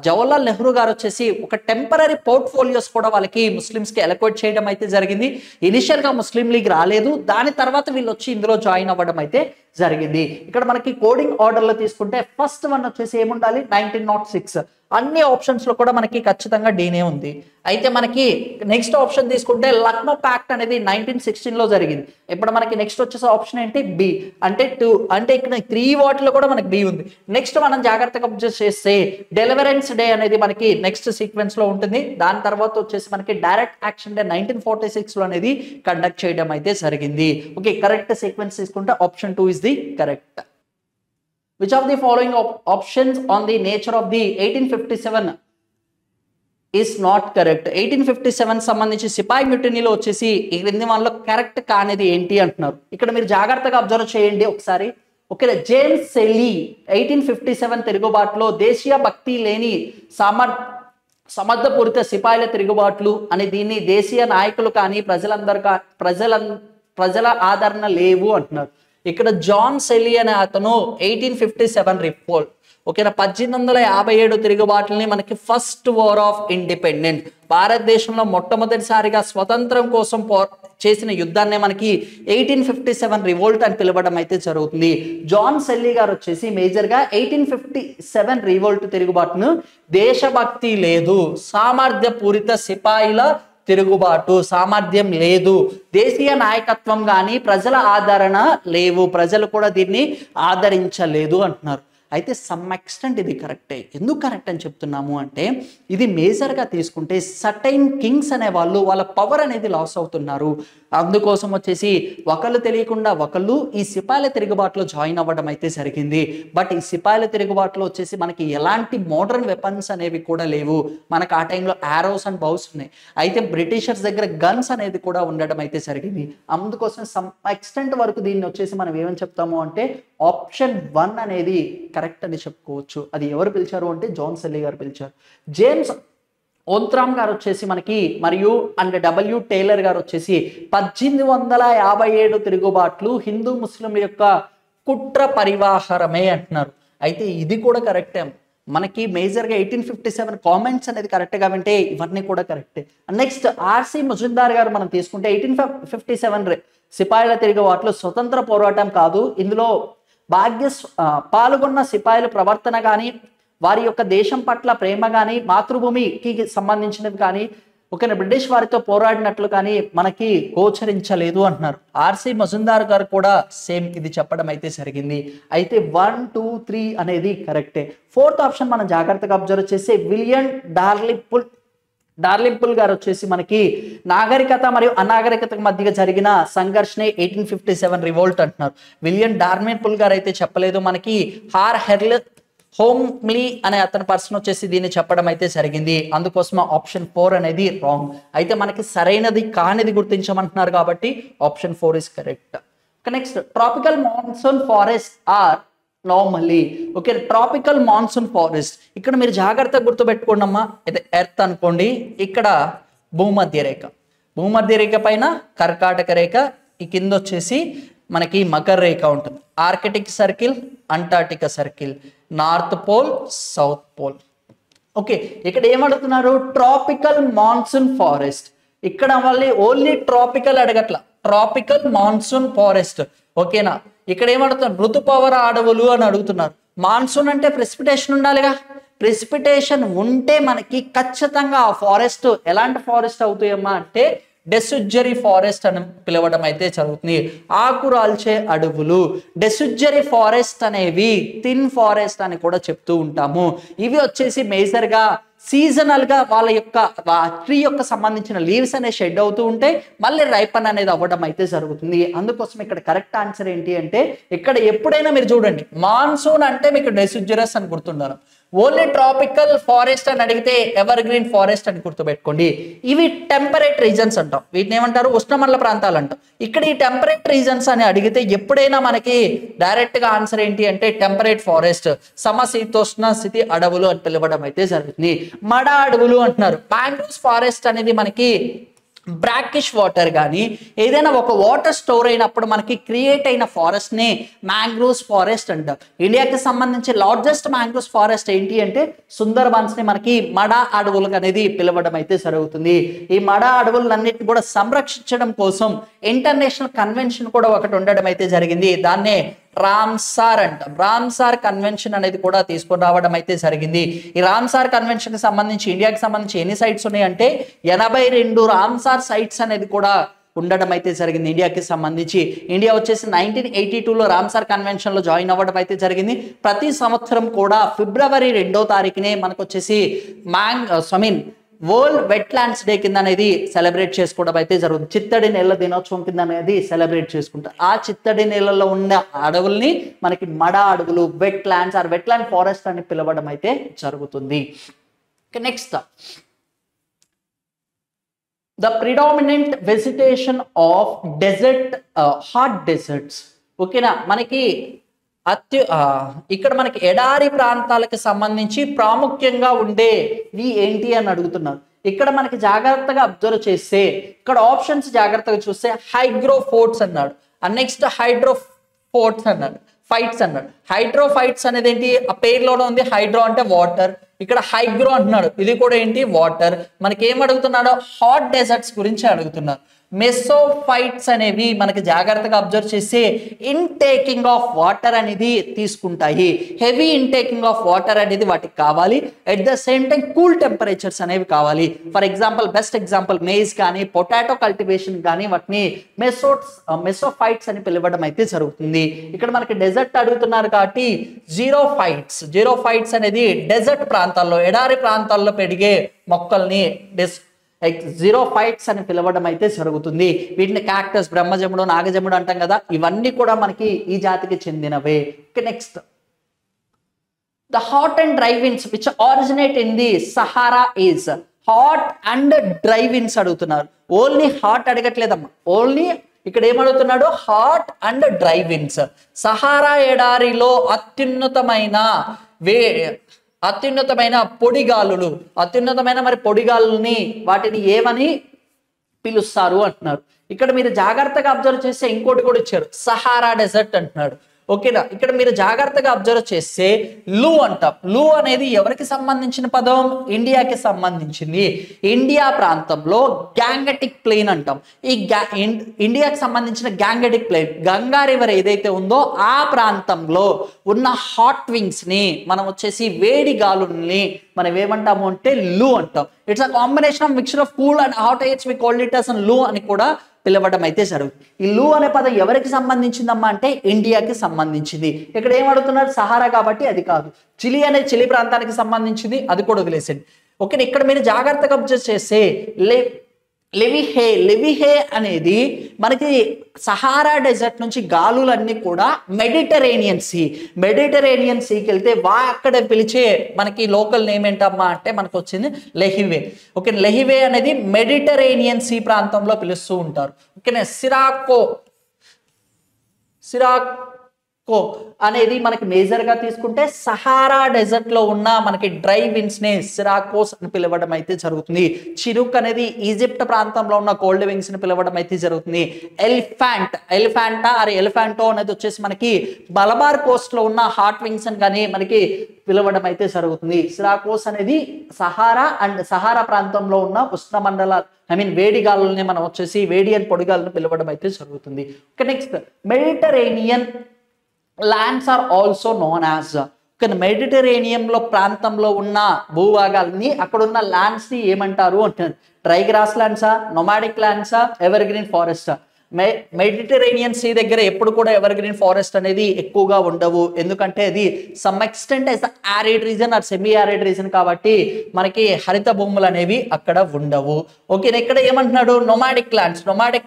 జవహర్లాల్ నెహ్రూ గారు వచ్చేసి ఒక టెంపరరీ పోర్ట్ఫోలియోస్ కూడా వాళ్ళకి ముస్లిమ్స్ కి అలొకేట్ చేయడం అయితే జరిగింది. ఇనిషియల్ గా ముస్లిం లీగ్ రాలేదు, దాని తర్వాత వీళ్ళు వచ్చి ఇందులో జాయిన్ అవ్వడం అయితే జరిగింది. ఇక్కడ మనకి కోడింగ్ ఆర్డర్ లో తీసుకుంటే ఫస్ట్ వన్ వచ్చేసి ఏముండాలి 1906. అన్ని ఆప్షన్స్ లో కూడా మనకి ఖచ్చితంగా డీనే ఉంది. అయితే మనకి నెక్స్ట్ ఆప్షన్ తీసుకుంటే లక్నో ప్యాక్ట్ అనేది 1916 లో జరిగింది. ఇప్పుడు మనకి నెక్స్ట్ వచ్చేసి ఆప్షన్ ఏంటి బి అంటే 2. అంటే ఇక్కడ 3 వాటిలో కూడా మనకి బి ఉంది. నెక్స్ట్ మనం జాగ్రత్తగా అబ్జర్వ్ చేస్తే డెలివరెన్స్ డే అనేది మనకి నెక్స్ట్ సీక్వెన్స్ లో ఉంటుంది. దాని తర్వాత వచ్చేసి మనకి డైరెక్ట్ యాక్షన్ డే 1946 లో అనేది కండక్ట్ చేయడం అయితే జరిగింది. ఓకే, కరెక్ట్ సీక్వెన్స్ తీసుకుంటే option 2 is the correct. Which of the following options on the nature of the 1857 is not correct? 1857 సంబంధించి సిపాయి మ్యూటనీలో వచ్చేసి ఈ క్రింది వాళ్ళలో కరెక్ట్ కానిది ఏంటి అంటున్నారు. ఇక్కడ మీరు జాగ్రత్తగా అబ్జర్వ్ చేయండి ఒకసారి. ఓకే, జేమ్స్ సెల్లీ 1857 తిరుగుబాటులో దేశీయ భక్తి లేని సమర్థపూరిత సిపాయిల తిరుగుబాట్లు అని దీన్ని దేశీయ నాయకులు కానీ ప్రజల ఆదరణ లేవు అంటున్నారు. ఇక్కడ జాన్ సెల్లీ అనే అతను 1857 రిపోర్ట్, ఓకేనా, 1857 తిరుగుబాటుని మనకి ఫస్ట్ వార్ ఆఫ్ ఇండిపెండెన్స్, భారతదేశంలో మొట్టమొదటిసారిగా స్వతంత్రం కోసం చేసిన యుద్ధాన్ని మనకి 1857 రివోల్ట్ అని పిలవడం అయితే జరుగుతుంది. జాన్ సెల్లీ గారు వచ్చేసి మేజర్గా 1857 రివోల్ట్ తిరుగుబాటును దేశభక్తి లేదు, సామర్థ్యపూరిత సిపాయిల తిరుగుబాటు, సామర్థ్యం లేదు, దేశీయ నాయకత్వం కానీ ప్రజల ఆదరణ లేవు, ప్రజలు కూడా దీన్ని ఆదరించలేదు అంటున్నారు. అయితే సమ్ ఎక్స్టెంట్ ఇది కరెక్టే. ఎందుకు కరెక్ట్ అని చెప్తున్నాము అంటే ఇది మేజర్గా తీసుకుంటే సర్టైన్ కింగ్స్ అనే వాళ్ళు వాళ్ళ పవర్ అనేది లాస్ అవుతున్నారు. అందుకోసం వచ్చేసి ఒకళ్ళు తెలియకుండా ఒకళ్ళు ఈ సిపాయిల తిరుగుబాటులో జాయిన్ అవ్వడం అయితే జరిగింది. బట్ ఈ సిపాయిల తిరుగుబాటులో వచ్చేసి మనకి ఎలాంటి మోడర్న్ వెపన్స్ అనేవి కూడా లేవు. మనకు ఆ టైంలో ఆరోస్ అండ్ బౌస్ ఉన్నాయి. అయితే బ్రిటిషర్స్ దగ్గర గన్స్ అనేది కూడా ఉండడం అయితే జరిగింది. అందుకోసం సమ్ ఎక్స్టెంట్ వరకు దీన్ని వచ్చేసి మనం ఏమని చెప్తాము అంటే ఆప్షన్ 1 అనేది కరెక్ట్ అని చెప్పుకోవచ్చు. అది ఎవరు పిలిచారు అంటే జాన్ సెల్లీ గారు పిలిచారు. జేమ్స్ ఓంత్రామ్ గారు వచ్చేసి మనకి మరియు అండ్ డబ్ల్యూ టైలర్ గారు వచ్చేసి 1857 తిరుగుబాట్లు హిందూ ముస్లిం యొక్క కుట్ర పరివాహరమే అంటున్నారు. అయితే ఇది కూడా కరెక్టే. మనకి మేజర్గా 1857 కామెంట్స్ అనేది కరెక్ట్గా వింటే ఇవన్నీ కూడా కరెక్టే. నెక్స్ట్ ఆర్సి ముజుందార్ గారు మనం తీసుకుంటే 1857 సిపాయిల తిరుగుబాట్లు స్వతంత్ర పోరాటం కాదు, ఇందులో పాల్గొన్న సిపాయిల ప్రవర్తన కానీ వారి యొక్క దేశం పట్ల ప్రేమ కానీ మాతృభూమికి సంబంధించినది కానీ ఒక బ్రిటిష్ వారితో పోరాడినట్లు కానీ మనకి గోచరించలేదు అంటున్నారు. ఆర్సి మజుందార్ గారు కూడా సేమ్ ఇది చెప్పడం అయితే జరిగింది. అయితే 1, 2, 3 అనేది కరెక్టే. 4th ఆప్షన్ మనం జాగ్రత్తగా అబ్జర్వ్ చేస్తే విలియం డార్లింపుల్ గారు వచ్చేసి మనకి నాగరికత మరియు అనాగరికత మధ్య జరిగిన సంఘర్షణే 1857 రివోల్ట్ అంటున్నారు. విలియం డార్లింపుల్ గారు అయితే చెప్పలేదు. మనకి హోమ్లీ అనే అతని పర్సన్ వచ్చేసి దీన్ని చెప్పడం అయితే జరిగింది. అందుకోసం ఆప్షన్ 4 అనేది రాంగ్. అయితే మనకి సరైనది కానిది గుర్తించమంటున్నారు కాబట్టి option 4 is correct. Next tropical monsoon forest are normally, okay, tropical monsoon forest ఇక్కడ మీరు జాగ్రత్తగా గుర్తుపెట్టుకోండి అమ్మా. ఇది ఎర్త్ అనుకోండి, ఇక్కడ భూమధ్య రేఖ, భూమధ్య రేఖ పైన కర్కాటక రేఖ, ఈ కింద వచ్చేసి మనకి మకర రేఖ ఉంటుంది. Arctic circle, Antarctica circle, north pole, south pole. Okay, ఇక్కడ ఏమడుగుతున్నారు ట్రాపికల్ మాన్సూన్ ఫారెస్ట్. ఇక్కడ మళ్ళీ ఓన్లీ ట్రాపికల్ అడగట్ల, ట్రాపికల్ మాన్సూన్ ఫారెస్ట్, ఓకేనా. ఇక్కడ ఏమడుగుతున్నారు ఋతుపవన అడవులు అని అడుగుతున్నారు. మాన్సూన్ అంటే ప్రెసిపిటేషన్ ఉండాలిగా, ప్రెసిపిటేషన్ ఉంటే మనకి ఖచ్చితంగా ఆ ఫారెస్ట్ ఎలాంటి ఫారెస్ట్ అవుతాయమ్మా అంటే డెసిడ్యురీ ఫారెస్ట్ అని పిలవడం అయితే జరుగుతుంది. ఆకురాల్చే అడవులు. డెసిడ్యురీ ఫారెస్ట్ అనేవి థిన్ ఫారెస్ట్ అని కూడా చెప్తూ ఉంటాము. ఇవి వచ్చేసి మేజర్గా సీజనల్గా వాళ్ళ యొక్క ట్రీ యొక్క సంబంధించిన లీవ్స్ అనేవి షెడ్ అవుతూ ఉంటే మళ్ళీ రైపన్ అనేది అవ్వడం అయితే జరుగుతుంది. అందుకోసం ఇక్కడ కరెక్ట్ ఆన్సర్ ఏంటి అంటే ఇక్కడ ఎప్పుడైనా మీరు చూడండి మాన్సూన్ అంటే మీకు డెసిడ్యురస్ అని గుర్తుండాలి. ఓన్లీ ట్రాపికల్ ఫారెస్ట్ అని అడిగితే ఎవర్ గ్రీన్ ఫారెస్ట్ అని గుర్తుపెట్టుకోండి. ఇవి టెంపరేట్ రీజన్స్ అంటాం, వీటిని ఏమంటారు ఉష్ణమండల ప్రాంతాలు అంటాం. ఇక్కడ ఈ టెంపరేట్ రీజన్స్ అని అడిగితే ఎప్పుడైనా మనకి డైరెక్ట్ గా ఆన్సర్ ఏంటి అంటే టెంపరేట్ ఫారెస్ట్, సమశీతోష్ణ స్థితి అడవులు అని పిలవడం అయితే జరుగుతుంది. మడ అడవులు అంటున్నారు. మ్యాంగ్రోవ్స్ ఫారెస్ట్ అనేది మనకి బ్రాకిష్ వాటర్ కానీ ఏదైనా ఒక వాటర్ స్టోర్ అయినప్పుడు మనకి క్రియేట్ అయిన ఫారెస్ట్ ని మ్యాంగ్రోవ్స్ ఫారెస్ట్ అంటారు. ఇండియాకి సంబంధించి లార్జెస్ట్ మ్యాంగ్రోవ్స్ ఫారెస్ట్ ఏంటి అంటే సుందర్బన్స్ ని మనకి మడ అడవులు అనేది పిలవడం అయితే జరుగుతుంది. ఈ మడ అడవులన్నిటిని కూడా సంరక్షించడం కోసం ఇంటర్నేషనల్ కన్వెన్షన్ కూడా ఒకటి ఉండడం అయితే జరిగింది. దాన్నే రామ్సార్ అంటాం. రామ్సార్ కన్వెన్షన్ అనేది కూడా తీసుకొని రావడం అయితే జరిగింది. ఈ రామ్సార్ కన్వెన్షన్ కి సంబంధించి ఇండియాకి సంబంధించి ఎన్ని సైట్స్ ఉన్నాయంటే 82 రామ్సార్ సైట్స్ అనేది కూడా ఉండడం అయితే జరిగింది ఇండియాకి సంబంధించి. ఇండియా వచ్చేసి 1982లో రామ్సార్ కన్వెన్షన్ లో జాయిన్ అవ్వడం అయితే జరిగింది. ప్రతి సంవత్సరం కూడా ఫిబ్రవరి 2వ తారీఖునే మనకు వచ్చేసి వరల్డ్ వెట్లాండ్స్ డే కింద అనేది సెలబ్రేట్ చేసుకోవడం అయితే జరుగుతుంది. చిత్తడి నేల దినోత్సవం కింద అనేది సెలబ్రేట్ చేసుకుంటారు. ఆ చిత్తడి నేలలో ఉన్న అడవుల్ని మనకి మడ అడవులు, వెట్లాండ్స్ ఆర్ వెట్లాండ్ ఫారెస్ట్ అని పిలవడం అయితే జరుగుతుంది. Next the predominant vegetation of desert hot deserts, ఓకేనా. మనకి ఇక్కడ మనకి ఎడారి ప్రాంతాలకు సంబంధించి ప్రాముఖ్యంగా ఉండేవి ఏంటి అని అడుగుతున్నారు. ఇక్కడ మనకి జాగ్రత్తగా అబ్జర్వ్ చేస్తే ఇక్కడ ఆప్షన్స్ జాగ్రత్తగా చూస్తే హైగ్రోఫోర్ట్స్ అన్నాడు, నెక్స్ట్ హైడ్రోఫోర్ట్స్ అన్నాడు, ఫైట్స్ అన్నాడు. హైడ్రోఫైట్స్ అనేది ఏంటి, ఆ పేరులోనే ఉంది, హైడ్రో అంటే వాటర్, ఇక్కడ హైగ్రో అంటున్నాడు, ఇది కూడా ఏంటి వాటర్. మనకి ఏం అడుగుతున్నాడు, హాట్ డెజర్ట్స్ గురించి అడుగుతున్నారు. మెసోఫైట్స్ అనేవి మనకి జాగ్రత్తగా అబ్జర్వ్ చేస్తే ఇన్టేకింగ్ ఆఫ్ వాటర్ అనేది తీసుకుంటాయి, హెవీ ఇన్టేకింగ్ ఆఫ్ వాటర్ అనేది వాటికి కావాలి, at the same time cool temperatures అనేవి కావాలి. For example, best example maize కానీ పొటాటో కల్టివేషన్ కానీ వాటిని మెసోఫైట్స్ అని పిలవడం అయితే జరుగుతుంది. ఇక్కడ మనకి డెజర్ట్ అడుగుతున్నారు కాబట్టి జీరోఫైట్స్ అనేది డెజర్ట్ ప్రాంతాల్లో, ఎడారి ప్రాంతాల్లో పెరిగే మొక్కల్ని జీరోఫైట్స్ అని పిలవడం అయితే జరుగుతుంది. వీటిని క్యాక్టస్, బ్రహ్మజముడు, నాగజముడు అంటాం కదా, ఇవన్నీ కూడా మనకి ఈ జాతికి చెందినవే. Next, the hot and dry winds which originate in the Sahara is. Hot and dry winds అడుగుతున్నారు, ఓన్లీ హాట్ అడగట్లేదమ్మా, ఓన్లీ ఇక్కడ ఏమడుగుతున్నాడు, hot and dry winds. Sahara ఎడారిలో అత్యున్నతమైన పొడిగాలులు, అత్యున్నతమైన మరి పొడిగాలుని వాటిని ఏమని పిలుస్తారు అంటున్నారు. ఇక్కడ మీరు జాగ్రత్తగా అబ్జర్వ్ చేస్తే ఇంకోటి కూడా ఇచ్చారు, సహారా డెజర్ట్ అంటున్నాడు. ఓకేనా, ఇక్కడ మీరు జాగ్రత్తగా అబ్జర్వ్ చేస్తే లూ అంటాం. లూ అనేది ఎవరికి సంబంధించిన పదం, ఇండియాకి సంబంధించింది. ఇండియా ప్రాంతంలో గ్యాంగటిక్ ప్లెయిన్ అంటాం. ఈ ఇండియాకి సంబంధించిన గ్యాంగటిక్ ప్లెయిన్, గంగా రివర్ ఏదైతే ఉందో ఆ ప్రాంతంలో ఉన్న హాట్ వింగ్స్ ని మనం వచ్చేసి వేడి గాలుల్ని మనం ఏమంటాము అంటే లూ అంటాం. It's a combination of mixture of cool and hot airs, we called it as Loo అని కూడా పిలవడం అయితే జరుగుతుంది. ఈ లూ అనే పదం ఎవరికి సంబంధించిందమ్మా అంటే ఇండియాకి సంబంధించింది. ఇక్కడ ఏం అడుగుతున్నారు, సహారా కాబట్టి అది కాదు. చిలీ అనే చిలీ ప్రాంతానికి సంబంధించింది, అది కూడా వదిలేసండి. ఓకే, ఇక్కడ మీరు జాగ్రత్తగా అబ్జర్వ్ చేస్తే లెవిహే అనేది మనకి సహారా డెజర్ట్ నుంచి గాలులన్నీ కూడా మెడిటరేనియన్ సీకి వెళ్తే అక్కడ పిలిచే మనకి లోకల్ నేమ్ ఏంటమ్మా అంటే మనకు వచ్చింది లెహివే. ఓకే, లెహివే అనేది మెడిటరేనియన్ సీ ప్రాంతంలో పిలుస్తూ ఉంటారు. ఓకేనా, సిరాకో అనేది మనకి మేజర్ గా తీసుకుంటే సహారా డెజర్ట్ లో ఉన్న మనకి డ్రై విండ్స్ ని సిరాకోస్ అని పిలవడం అయితే జరుగుతుంది. చిరుక్ అనేది ఈజిప్ట్ ప్రాంతంలో ఉన్న కోల్డ్ వింగ్స్ ని పిలవడం అయితే జరుగుతుంది. ఎలిఫాంటో అనేది వచ్చేసి మనకి మలబార్ కోస్ట్ లో ఉన్న హాట్ వింగ్స్ అని కానీ మనకి పిలవడం అయితే జరుగుతుంది. సిరాకోస్ అనేది సహారా ప్రాంతంలో ఉన్న ఉష్ణమండల వేడి గాలుల్ని మనం వచ్చేసి వేడి అని పొడిగాలను పిలవడం అయితే జరుగుతుంది. Next, Mediterranean lands are also known as. మెడిటరేనియంలో ప్రాంతంలో ఉన్న భూభాగాల్ని అక్కడ ఉన్న ల్యాండ్స్ ని ఏమంటారు అంటారు, డ్రై గ్రాస్ ల్యాండ్సా, నొమాడిక్ ల్యాండ్సా, ఎవర్ గ్రీన్ ఫారెస్టా. మెడిటరేనియన్ సీ దగ్గర ఎప్పుడు కూడా ఎవర్ గ్రీన్ ఫారెస్ట్ అనేది ఎక్కువగా ఉండవు, ఎందుకంటే అది some extent as arid region or semi arid region కాబట్టి మనకి హరిత భూములు అనేవి అక్కడ ఉండవు. ఓకే, ఇక్కడ ఏమంటున్నాడు, నొమాడిక్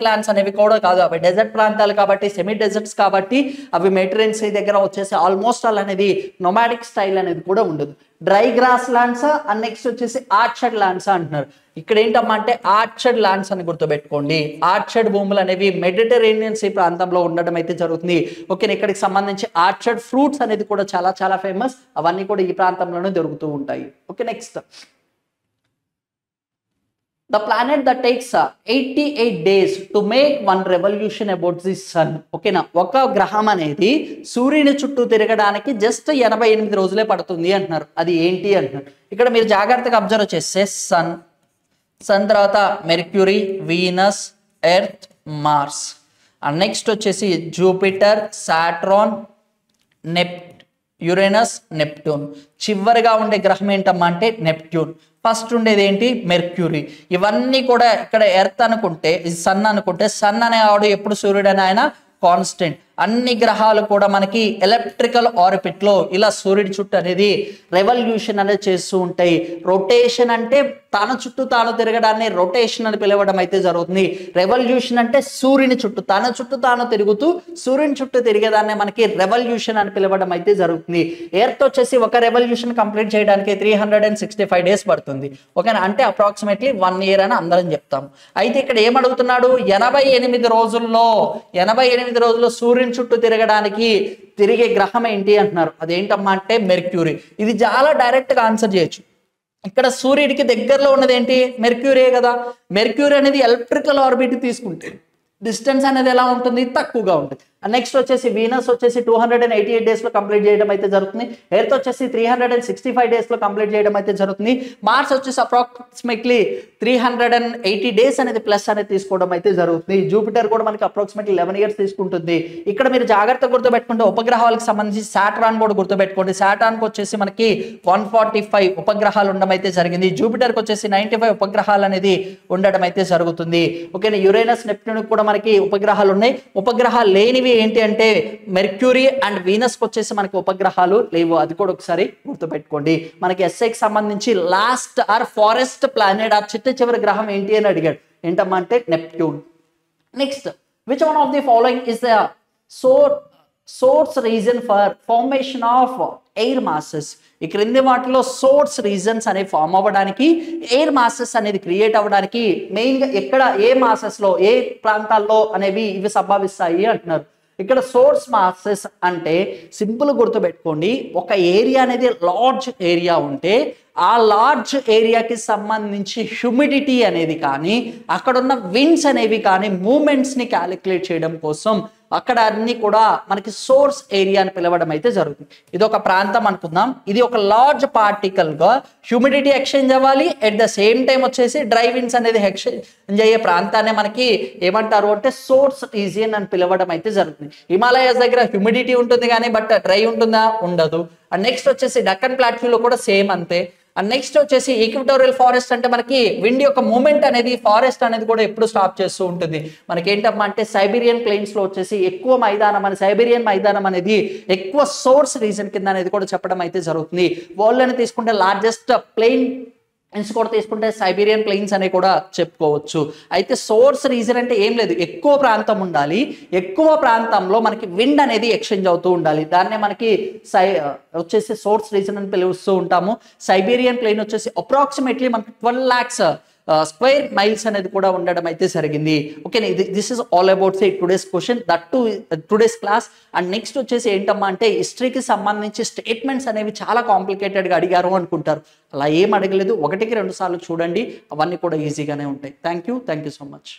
ల్యాండ్స్ అనేవి కూడా కాదు, అవి డెజర్ట్ ప్రాంతాలు కాబట్టి, సెమీ డెజర్ట్స్ కాబట్టి అవి మెడిటరేనియన్ సీ దగ్గర వచ్చేసి ఆల్మోస్ట్ ఆల్ అనేది నొమాడిక్ స్టైల్ అనేది కూడా ఉండదు. Dry grass lands and next వచ్చేసి ఆర్చర్డ్ ల్యాండ్స్ అంటున్నారు. ఇక్కడ ఏంటమ్మా అంటే ఆర్చర్డ్ ల్యాండ్స్ అని గుర్తుపెట్టుకోండి. ఆర్చర్డ్ భూములు అనేవి మెడిటరేనియన్ సీ ప్రాంతంలో ఉండడం అయితే జరుగుతుంది. ఓకే, ఇక్కడికి సంబంధించి ఆర్చర్డ్ ఫ్రూట్స్ అనేది కూడా చాలా చాలా ఫేమస్, అవన్నీ కూడా ఈ ప్రాంతంలోనే దొరుకుతూ ఉంటాయి. Okay, next, the planet that takes 88 days to make one revolution about the sun. ఓకేనా, ఒక గ్రహం అనేది సూర్యుని చుట్టూ తిరగడానికి జస్ట్ 88 రోజులే పడుతుంది అంటున్నారు. అది ఏంటి అంటున్నారు. ఇక్కడ మీరు జాగ్రత్తగా అబ్జర్వ్ చేస్తే సన్ తర్వాత Mercury, Venus, Earth, Mars, and next వచ్చేసి జూపిటర్, సాట్రాన్, యురేనస్, నెప్ట్యూన్. చివరిగా ఉండే గ్రహం ఏంటమ్మా అంటే నెప్ట్యూన్. ఫస్ట్ ఉండేది ఏంటి, మెర్క్యూరీ. ఇవన్నీ కూడా ఇక్కడ ఎర్త్ అనుకుంటే, సన్ అనుకుంటే, సన్ అనే ఆవిడ ఎప్పుడు సూర్యుడు అని ఆయన కాన్స్టెంట్. అన్ని గ్రహాలు కూడా మనకి ఎలక్ట్రికల్ ఆర్బిట్ లో ఇలా సూర్యుడి చుట్టూ అనేది రెవల్యూషన్ అనేది చేస్తూ ఉంటాయి. రొటేషన్ అంటే తన చుట్టూ తాను తిరగడాన్ని రొటేషన్ అని పిలవడం అయితే జరుగుతుంది. రెవల్యూషన్ అంటే సూర్యుని చుట్టూ తన చుట్టూ తాను తిరుగుతూ సూర్యుని చుట్టూ తిరిగేదాన్ని మనకి రెవల్యూషన్ అని పిలవడం అయితే జరుగుతుంది. ఎర్త్ వచ్చేసి ఒక రెవల్యూషన్ కంప్లీట్ చేయడానికి 365 డేస్ పడుతుంది. ఓకేనా, అంటే అప్రాక్సిమేట్లీ 1 year అని అందరం చెప్తాం. అయితే ఇక్కడ ఏమడుగుతున్నాడు, 88 రోజుల్లో సూర్యుని చుట్టూ తిరిగే గ్రహం ఏంటి అంటున్నారు. అదేంటమ్మా అంటే మెర్క్యూరీ. ఇది చాలా డైరెక్ట్ గా ఆన్సర్ చేయొచ్చు. ఇక్కడ సూర్యుడికి దగ్గరలో ఉన్నది ఏంటి, మెర్క్యూరీ కదా. మెర్క్యూరీ అనేది ఎలక్ట్రికల్ ఆర్బిట్ తీసుకుంటే డిస్టెన్స్ అనేది ఎలా ఉంటుంది, తక్కువగా ఉంటుంది. నెక్స్ట్ వచ్చేసి వీనస్ వచ్చేసి 288 డేస్ లో కంప్లీట్ చేయడం అయితే జరుగుతుంది. ఎర్త్ వచ్చేసి 365 డేస్ లో కంప్లీట్ చేయడం అయితే జరుగుతుంది. మార్స్ వచ్చేసి అప్రాక్సిమేట్లీ 380 డేస్ అనేది ప్లస్ అనేది తీసుకోవడం అయితే జరుగుతుంది. జూపిటర్ కూడా మనకి అప్రాక్సిమేట్లీ 11 ఇయర్స్ తీసుకుంటుంది. ఇక్కడ మీరు జాగ్రత్తగా గుర్తుపెట్టుకుంటే ఉపగ్రహాలకు సంబంధించి సాటర్న్ కూడా గుర్తుపెట్టుకోండి. సాటర్న్కి వచ్చేసి మనకి 145 ఉపగ్రహాలు ఉండడం అయితే జరిగింది. జూపిటర్కి వచ్చేసి 95 ఉపగ్రహాలు అనేది ఉండడం అయితే జరుగుతుంది. ఓకేనా. యురేనస్ నెప్ట్యూన్ కూడా మనకి ఉపగ్రహాలు ఉన్నాయి. ఉపగ్రహాలు లేనివి ఏంటి అంటే మెర్క్యూరీ అండ్ వీనస్ కి వచ్చేసి మనకి ఉపగ్రహాలు లేవు. అది కూడా ఒకసారి గుర్తుపెట్టుకోండి. మనకి ఎస్ఐకి సంబంధించి లాస్ట్ ఆర్ ఫారెస్ట్ ప్లానెట్ ఆ చివరి గ్రహం ఏంటి అని అడిగాడు. ఏంటమ్మా అంటే Neptune. Next, which one of the following is the source reason for formation of air masses. ఈ క్రింది వాటిలో సోర్స్ రీజన్స్ అనేవి ఫామ్ అవ్వడానికి, ఎయిర్ మాసెస్ అనేది క్రియేట్ అవ్వడానికి మెయిన్గా ఎక్కడ, ఏ మాసెస్లో, ఏ ప్రాంతాల్లో అనేవి ఇవి సంభవిస్తాయి అంటున్నారు. ఇక్కడ సోర్స్ మాసెస్ అంటే సింపుల్ గుర్తుపెట్టుకోండి, ఒక ఏరియా అనేది లార్జ్ ఏరియా ఉంటే ఆ లార్జ్ ఏరియాకి సంబంధించి హ్యూమిడిటీ అనేది కానీ, అక్కడున్న విండ్స్ అనేవి కానీ మూమెంట్స్ని క్యాలిక్యులేట్ చేయడం కోసం అక్కడ అన్ని కూడా మనకి సోర్స్ ఏరియా అని పిలవడం అయితే జరుగుతుంది. ఇది ఒక ప్రాంతం అనుకుందాం. ఇది ఒక లార్జ్ పార్టికల్గా హ్యూమిడిటీ ఎక్స్చేంజ్ అవ్వాలి, ఎట్ ద సేమ్ టైం వచ్చేసి డ్రై విండ్స్ అనేది ఎక్స్చేంజ్ అయ్యే ప్రాంతాన్ని మనకి ఏమంటారు అంటే సోర్స్ రీజియన్ అని పిలవడం అయితే జరుగుతుంది. హిమాలయాస్ దగ్గర హ్యూమిడిటీ ఉంటుంది కానీ బట్ డ్రై ఉంటుందా, ఉండదు. అండ్ నెక్స్ట్ వచ్చేసి డక్కన్ ప్లాట్యూలో కూడా సేమ్ అంతే. అండ్ నెక్స్ట్ వచ్చేసి ఈక్వటోరియల్ ఫారెస్ట్ అంటే మనకి విండ్ యొక్క మూమెంట్ అనేది, ఫారెస్ట్ అనేది కూడా ఎప్పుడు స్టాప్ చేస్తూ ఉంటుంది. మనకి ఏంటమ్మా అంటే సైబీరియన్ ప్లెయిన్స్ లో వచ్చేసి ఎక్కువ మైదానం అని, సైబీరియన్ మైదానం అనేది ఎక్కువ సోర్స్ రీజన్ కింద అనేది కూడా చెప్పడం అయితే జరుగుతుంది. వరల్డ్ అని తీసుకుంటే లార్జెస్ట్ ప్లెయిన్ కూడా తీసుకుంటే సైబీరియన్ ప్లెయిన్స్ అని కూడా చెప్పుకోవచ్చు. అయితే సోర్స్ రీజన్ అంటే ఏం లేదు, ఎక్కువ ప్రాంతం ఉండాలి, ఎక్కువ ప్రాంతంలో మనకి విండ్ అనేది ఎక్స్చేంజ్ అవుతూ ఉండాలి. దాన్నే మనకి వచ్చేసి సోర్స్ రీజన్ అని పిలుస్తూ ఉంటాము. సైబీరియన్ ప్లెయిన్ వచ్చేసి అప్రాక్సిమేట్లీ మనకి 12 lakhs స్క్వేర్ మైల్స్ అనేది కూడా ఉండడం అయితే జరిగింది. Okay, this is all about today's question, that to today's class. And next వచ్చేసి ఏంటమ్మా అంటే హిస్టరీకి సంబంధించి స్టేట్మెంట్స్ అనేవి చాలా కాంప్లికేటెడ్గా అడిగారు అనుకుంటారు. అలా ఏం అడగలేదు, 1కి 2 సార్లు చూడండి, అవన్నీ కూడా ఈజీగానే ఉంటాయి. Thank you so much.